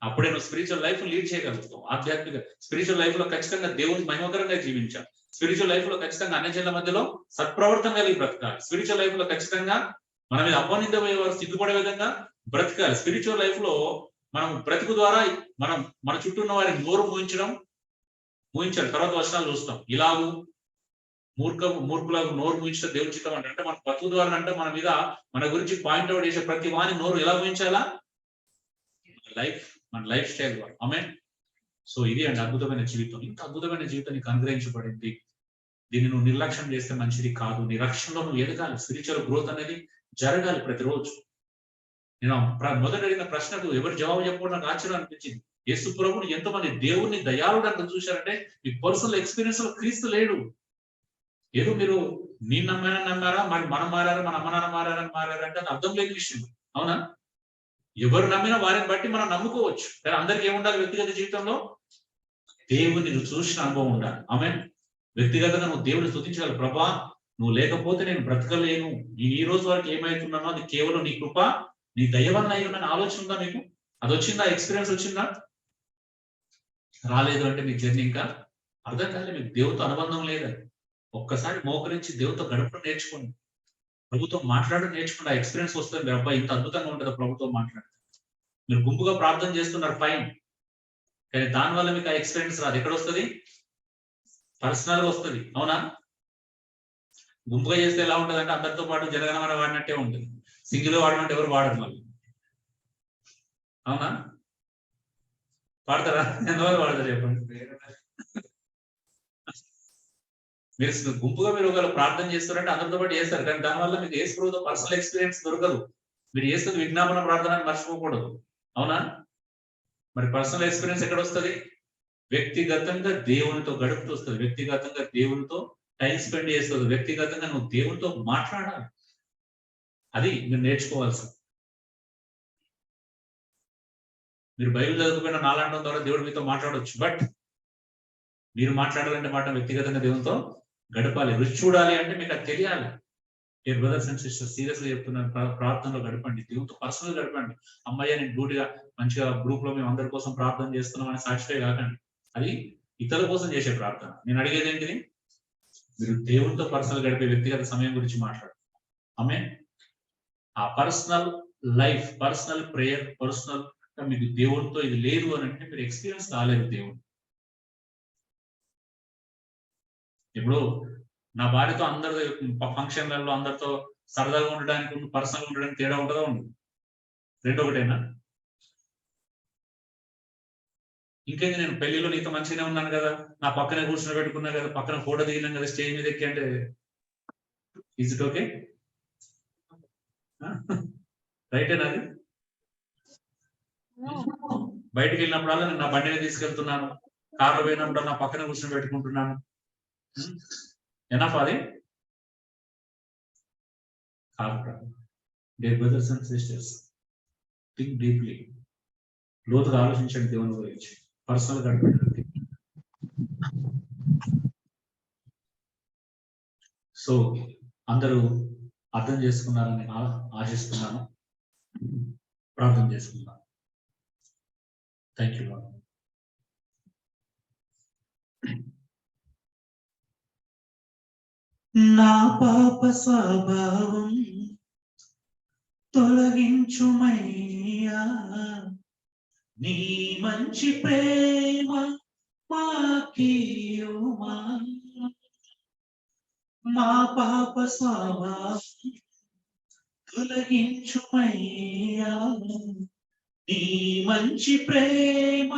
అప్పుడే నువ్వు స్పిరిచువల్ లైఫ్ లీడ్ చేయగలుగుతావు. ఆధ్యాత్మిక స్పిరిచువల్ లైఫ్ లో ఖచ్చితంగా దేవుని మహిమకరంగా జీవించాలి. స్పిరిచువల్ లైఫ్ లో ఖచ్చితంగా అన్యజనుల మధ్యలో సత్ప్రవర్తన కలిగి బ్రతకాలి. స్పిరిచువల్ లైఫ్ లో ఖచ్చితంగా మన మీద అపనిందమయ్యే వారు సిగ్గుపడే విధంగా బ్రతకాలి. స్పిరిచువల్ లైఫ్ లో మనం బ్రతుకు ద్వారా మన చుట్టూ ఉన్న వారిని నోరు మూయించాలి. తర్వాత వచనాలు చూస్తాం. ఇలాగూ మూర్ఖులకు నోరు మూయించడం దేవుని చిత్తం అంటే మన బ్రతుకు ద్వారా అంటే మన మీద మన గురించి పాయింట్అవుట్ చేసే ప్రతి వాని నోరు ఎలా మూయించాలా? మన లైఫ్ స్టైల్ ద్వారా. ఆమేన్. సో ఇది అండి అద్భుతమైన జీవితం. ఇంత అద్భుతమైన జీవితం నీకు అనుగ్రహించబడింది. దీన్ని నువ్వు నిర్లక్ష్యం చేస్తే మంచిది కాదు. నీ రక్షణలో నువ్వు ఎదగాలి. స్పిరిచువల్ గ్రోత్ అనేది జరగాలి ప్రతిరోజు. నేను మొదట అడిగిన ప్రశ్నకు ఎవరు జవాబు చెప్పడం నాకు ఆశ్చర్యం అనిపించింది. యేసు ప్రభువుని ఎంతమంది దేవుణ్ణి దయాళుడు అంత చూశారంటే మీ పర్సనల్ ఎక్స్పీరియన్స్ లో క్రీస్తు లేడు. ఏదో మీరు నీ నమ్మారా, మరి మనం మారారా, మన అమ్మ నాన్న మారారంటే అది అర్థం లేని విషయం. అవునా? ఎవరు నమ్మినా వారిని బట్టి మనం నమ్ముకోవచ్చు. కానీ అందరికీ ఏముండాలి? వ్యక్తిగత జీవితంలో దేవుని నువ్వు చూసిన అనుభవం ఉండాలి. ఆమేన్. వ్యక్తిగతంగా నువ్వు దేవుని స్తుతించాలి. ప్రభా, నువ్వు లేకపోతే నేను బ్రతకలేను, నేను ఈ రోజు వరకు ఏమైతున్నానో అది కేవలం నీ కృప, నీ దయ వల్ల అయ్యున్న ఆలోచన ఉందా మీకు? అది వచ్చిందా? ఎక్స్పీరియన్స్ వచ్చిందా? రాలేదు అంటే మీ జర్నీ ఇంకా అర్థం కాలేదు. మీకు దేవుతో అనుబంధం లేదని. ఒక్కసారి మోకరించి దేవుతో గడపడం నేర్చుకోండి, ప్రభుత్వం మాట్లాడడం నేర్చుకోండి. ఆ ఎక్స్పీరియన్స్ వస్తుంది. అబ్బాయి ఇంత అద్భుతంగా ఉంటుంది ప్రభుత్వం మాట్లాడితే. మీరు గుంపుగా ప్రార్థన చేస్తున్నారు, ఫైన్, కానీ దానివల్ల మీకు ఆ ఎక్స్పీరియన్స్ రాదు. ఎక్కడ వస్తుంది? పర్సనల్ గా వస్తుంది. అవునా? గుంపుగా చేస్తే ఎలా ఉంటుంది అంటే అందరితో పాటు జనగణమన వాడినట్టే ఉంటుంది. సింగిల్ వాడమంటే ఎవరు వాడరు మళ్ళీ. అవునా? వాడతారా? ఎంతవరకు వాడతారు చెప్పండి. మీరు గుంపుగా మీరు ఒకవేళ ప్రార్థన చేస్తారంటే అందరితో పాటు చేస్తారు, కానీ దానివల్ల మీకు యేసు ప్రభువుతో పర్సనల్ ఎక్స్పీరియన్స్ దొరకదు. మీరు చేస్తుంది విజ్ఞాపన ప్రార్థన మర్చిపోకూడదు. అవునా? మరి పర్సనల్ ఎక్స్పీరియన్స్ ఎక్కడ వస్తుంది? వ్యక్తిగతంగా దేవునితో గడుపుతూ వస్తుంది, వ్యక్తిగతంగా దేవునితో టైం స్పెండ్ చేస్తుంది, వ్యక్తిగతంగా నువ్వు దేవునితో మాట్లాడాలి. అది మీరు నేర్చుకోవాల్సింది. మీరు బైబిల్ చదువుకున్న నాలాంటి ద్వారా దేవుడు మీతో మాట్లాడవచ్చు, బట్ మీరు మాట్లాడాలంటే మాట వ్యక్తిగతంగా దేవునితో గడపాలి. రుచి చూడాలి అంటే మీకు అది తెలియాలి. ఏ బ్రదర్స్ అండ్ సిస్టర్స్, సీరియస్ గా చెప్తున్నాను, ప్రార్థనలో గడపండి, దేవునితో పర్సనల్ గడపండి. అమ్మాయి నేను డ్యూటీగా మంచిగా గ్రూప్ లో మేము అందరి కోసం ప్రార్థన చేస్తున్నాం అని సాటిస్ఫై కాకండి. అది ఇతరుల కోసం చేసే ప్రార్థన. నేను అడిగేది ఏంటిది? మీరు దేవునితో పర్సనల్ గడిపే వ్యక్తిగత సమయం గురించి మాట్లాడు. ఆమేన్. ఆ personal life, personal prayer, personal మీకు దేవునితో ఇది లేదు అని అంటే మీరు ఎక్స్పీరియన్స్ కాలేదు దేవుడు. ఇప్పుడు నా భార్యతో అందరి ఫంక్షన్లలో అందరితో సరదాగా ఉండడానికి పర్సనల్గా ఉండడానికి తేడా ఉంటుందా? ఉండదు. రెండు ఒకటేనా? ఇంకేంది, నేను పెళ్లిలో నీతో మంచిగానే ఉన్నాను కదా, నా పక్కనే కూర్చొని పెట్టుకున్నా కదా, పక్కన ఫోటో దిగినాం కదా, స్టేజ్ మీద ఎక్కి అంటే ఈజ్ ఇట్ ఓకే? రైటేనా అది? బయటికి వెళ్ళినప్పుడల్లా నేను నా బండిని తీసుకెళ్తున్నాను, కార్లో పోయినప్పుడు నా పక్కన కూర్చొని పెట్టుకుంటున్నాను. ఎనఫ్ అది? Dear brothers and sisters, think deeply. లోతుగా ఆలోచించండి దేవుని గురించి, పర్సనల్ గా గడపండి. సో అందరూ అర్థం చేసుకున్నారని ఆశిస్తున్నాను. ప్రార్థన చేసుకున్నాను. Thank you. నా పాప స్వభావం తొలగించుమయ్యా నీ మంచి ప్రేమ మాకీయుమా మా పాప స్వభావం తొలగించుమయ్యా నీ మంచి ప్రేమ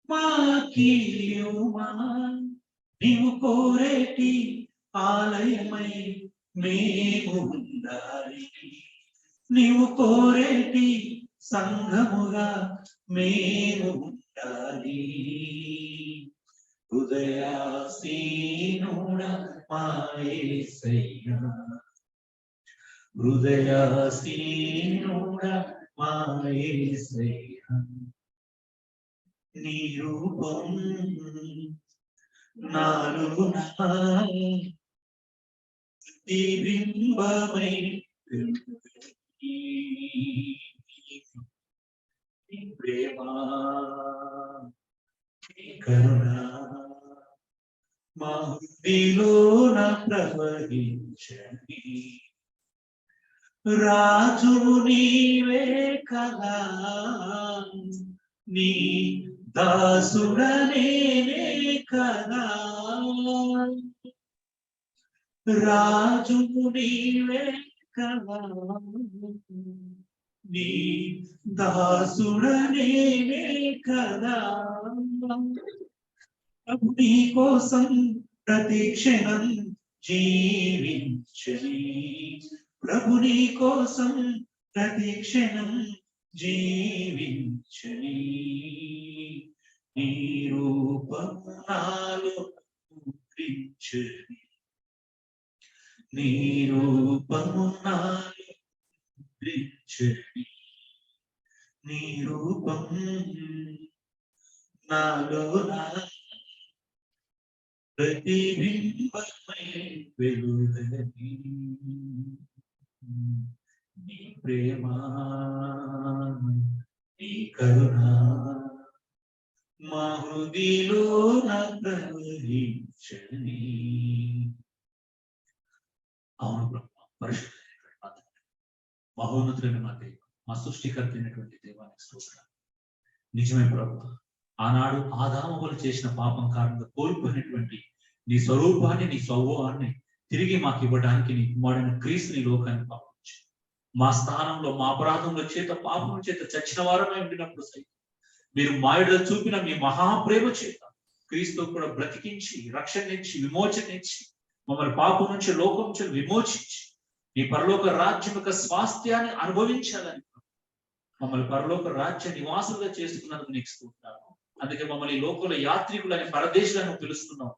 మాకీయుమా నీవు కోరేటి ఆలయమై మేము ఉండాలి నీవు కోరేటి సంఘముగా మేము ఉండాలి హృదయాసీనుడా మా యేసయ్యా హృదయాసీనుడా మా యేసయ్యా నీ రూపం నాలో ప్రతిబింబమై నీ ప్రేమ నీ కరుణ మా హృదయలోన ప్రవహించండి రాజు నీవే కదా నీ దాసుడనేనే కదా రాజు నీవే కదా నీ దాసుడనేనే కదా ప్రభు నీ కోసం ప్రతి క్షణం జీవించని ప్రభు నీ కోసం ప్రతి క్షణం జీవించని నీ రూపము నాలో ముద్రించని నీ రూపము నాలో ముద్రించని నీ రూపం నాలో ప్రతిబింబమై వెలుగని నీ ప్రేమ నీ కరుణ మా హృదయలోన ప్రవహించని అవును బ్రహ్మ పరిశుద్ధ మహోన్నతులైన మా దేవ మా సృష్టికర్త అయినటువంటి దేవానికి స్తోత్రాలు నిజమే ప్రభు ఆనాడు ఆదాములు చేసిన పాపం కారణంగా కోల్పోయినటువంటి నీ స్వరూపాన్ని నీ స్వభావాన్ని తిరిగి మాకు ఇవ్వడానికి నీ కుమారుడైన క్రీస్తుని లోకాన్ని పంపించు మా స్థానంలో మా అపరాధంలో చేత పాపం చేత చచ్చిన వారమై ఉండినప్పుడు సైతం మీరు మాయుడులో చూపిన మీ మహాప్రేమ చేత క్రీస్తు కూడా బ్రతికించి రక్షణించి విమోచనించి మమ్మల్ని పాపం నుంచి లోకం నుంచి విమోచించి ఈ పరలోక రాజ్యం యొక్క స్వాస్థ్యాన్ని అనుభవించాలని మమ్మల్ని పరలోక రాజ్య నివాసులుగా చేసుకున్నందుకు నీకు స్తోత్రాలు అందుకే మమ్మల్ని లోకంలో యాత్రికులని పరదేశాలను పిలుస్తున్నాం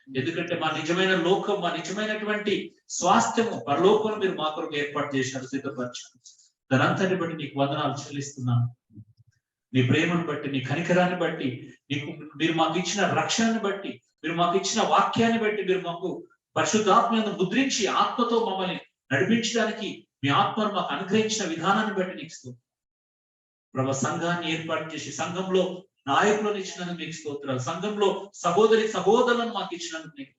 ఎందుకంటే మా నిజమైన లోకం మా నిజమైనటువంటి స్వాస్థ్యము పరలోకంలో మీరు మా కొరకు ఏర్పాటు చేశారు సిద్ధపరచారు దానంతటి బట్టి నీకు వందనాలు చెల్లిస్తున్నాను నీ ప్రేమను బట్టి నీ కనికరాన్ని బట్టి నీకు మీరు మాకు ఇచ్చిన రక్షణను బట్టి మీరు మాకు ఇచ్చిన వాక్యాన్ని బట్టి మీరు మాకు పరిశుద్ధాత్మను ముద్రించి ఆత్మతో మమ్మల్ని నడిపించడానికి మీ ఆత్మను మాకు అనుగ్రహించిన విధానాన్ని బట్టి నీకు స్తోత్రం ప్రభు సంఘాన్ని ఏర్పాటు చేసి సంఘంలో నాయకులను ఇచ్చినందుకు నీకు స్తోత్రాలు సంఘంలో సహోదరులను మాకు ఇచ్చినందుకు నీకు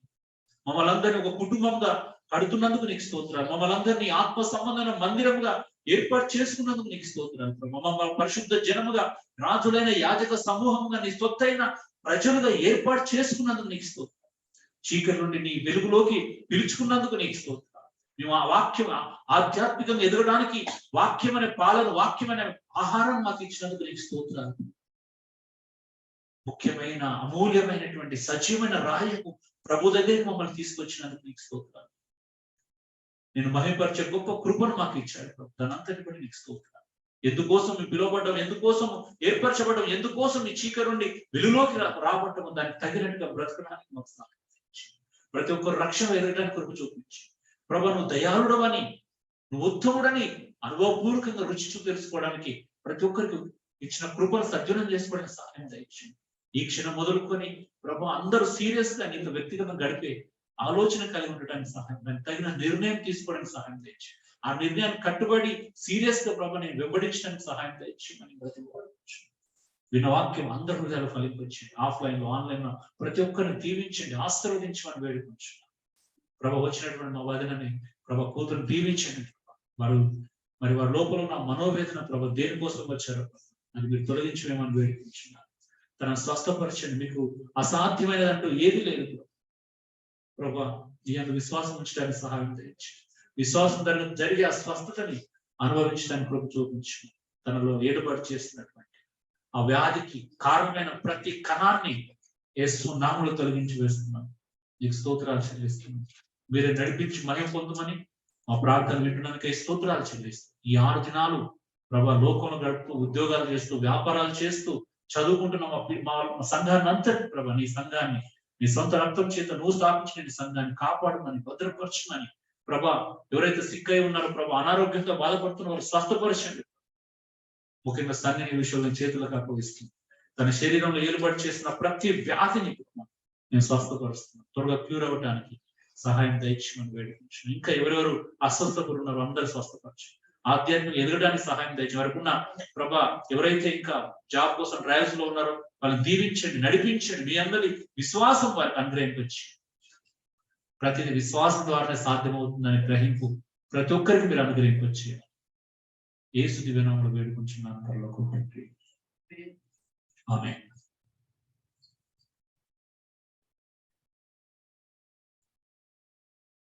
మమ్మల్ని అందరినీ ఒక కుటుంబంగా కడుతున్నందుకు నీకు స్తోత్రాలు మమ్మల్ని అందరినీ ఆత్మ సంబంధమైన మందిరంగా ఏర్పాటు చేసుకున్నందుకు నీకు స్తోత్రాలు మమ్మల్ని పరిశుద్ధ జనముగా రాజులైన యాజక సమూహంగా నీ సొత్తైన ప్రజలుగా ఏర్పాటు చేసుకున్నందుకు నీకు స్తోత్రాలు చీకటి నుండి నీ వెలుగులోకి పిలుచుకున్నందుకు నీకు స్తోత్రాలు మేము ఆ వాక్యం ఆధ్యాత్మికంగా ఎదగడానికి వాక్యమనే పాలన వాక్యమనే ఆహారం మాకు ఇచ్చినందుకు నీకు స్తోత్రాలు ముఖ్యమైన అమూల్యమైనటువంటి సజీవమైన రాయకు ప్రభు దగ్గర మమ్మల్ని తీసుకొచ్చినందుకు నీకు స్తోత్రాలు నేను మహిమపరిచే గొప్ప కృపను మాకు ఇచ్చాడు ప్రభు దానంతటి బట్టి నీకు స్తోత్రాలు ఎందుకోసం మేము పిలువబడ్డం ఎందుకోసం ఏర్పరచబడ్డం ఎందుకోసం నీ చీకటి నుండి వెలుగులోకి రాబడ్డం దానికి తగినట్టుగా బ్రతకడానికి మాకు సహాయం ప్రతి ఒక్కరు రక్షణ ఎదగడానికి కృప చూపించి ప్రభు నువ్వు దయాళుడవని నువ్వు ఉత్తముడని అనుభవపూర్వకంగా రుచి తెలుసుకోవడానికి ప్రతి ఒక్కరికి ఇచ్చిన కృపను సజ్జనం చేసుకోవడానికి సహాయం దయచేయండి ఈ క్షణం మొదలుకొని ప్రభు అందరూ సీరియస్ గా నీకు వ్యక్తిగతంగా గడిపే ఆలోచన కలిగి ఉండడానికి సహాయం దానికి తగిన నిర్ణయం తీసుకోవడానికి సహాయం తెచ్చి ఆ నిర్ణయాన్ని కట్టుబడి సీరియస్ గా ప్రభు నేను వెంబడించడానికి సహాయం తెచ్చి మనం బ్రతికోవచ్చు విన్న వాక్యం అందరి హృదయాలు ఫలింపొచ్చింది ఆఫ్లైన్ లో ఆన్లైన్ లో ప్రతి ఒక్కరిని దీవించండి ఆశీర్వదించమని వేడుకుంటున్నాను ప్రభు వచ్చినటువంటి మా వదినని ప్రభు కూతురు దీవించండి వారు మరి వారి లోపల ఉన్న మనోవేదన ప్రభు దేనికోసం వచ్చారో అది మీరు తొలగించమేమని వేడుకుంటున్నారు. తన స్వస్థపరచండి. మీకు అసాధ్యమైనదంటూ ఏది లేదు ప్రభా. ఈ అందు విశ్వాసం ఉంచడానికి సహాయం చేయించు. విశ్వాసం జరిగే ఆ స్వస్థతని అనుభవించడానికి ప్రభు చూపించు. తనలో ఏడుబాటు చేసినటువంటి ఆ వ్యాధికి కారణమైన ప్రతి కణాన్ని యేసు నామములో తొలగించి వేస్తున్నాం. నీకు స్తోత్రాలు చెల్లిస్తున్నాం. మీరే నడిపించి మహిమ పొందమని మా ప్రార్థన వినడానికి స్తోత్రాలు చెల్లిస్తాం. ఈ 6 దినాలు ప్రభా లోకంలో గడుపుతూ, ఉద్యోగాలు చేస్తూ, వ్యాపారాలు చేస్తూ, చదువుకుంటున్న మా సంఘాన్ని అంతటి ప్రభా, నీ సంఘాన్ని నీ సొంత రక్తం చేత నువ్వు స్థాపించిన నీ సంఘాన్ని కాపాడమని, భద్రపరచమని ప్రభా. ఎవరైతే సిక్కై ఉన్నారో ప్రభా, అనారోగ్యంతో బాధపడుతున్న వారు స్వస్థపరచండి. ముఖ్యంగా సన్నిధి విషయంలో చేతులకు అప్పగిస్తుంది. తన శరీరంలో ఏర్పాటు చేసిన ప్రతి వ్యాధిని నేను స్వస్థపరుస్తున్నాను. త్వరగా క్యూర్ అవ్వడానికి సహాయం దయచేయమని వేడుకుంటున్నాను. ఇంకా ఎవరెవరు అస్వస్థతలు ఉన్నారో అందరూ స్వస్థపరచు. ఆధ్యాత్మిక ఎదగడానికి సహాయం దయచేసి వరకు ఉన్న ప్రభా, ఎవరైతే ఇంకా జాబ్ కోసం ట్రయల్స్ లో ఉన్నారో వాళ్ళని దీవించండి, నడిపించండి. మీ అందరి విశ్వాసం వారికి అనుగ్రహించవచ్చు. ప్రతిదీ విశ్వాసం ద్వారానే సాధ్యమవుతుందనే గ్రహింపు ప్రతి ఒక్కరికి మీరు అనుగ్రహించవచ్చు. యేసు దివ్య నామములో వేడుకుంటున్నాను. ఆమేన్.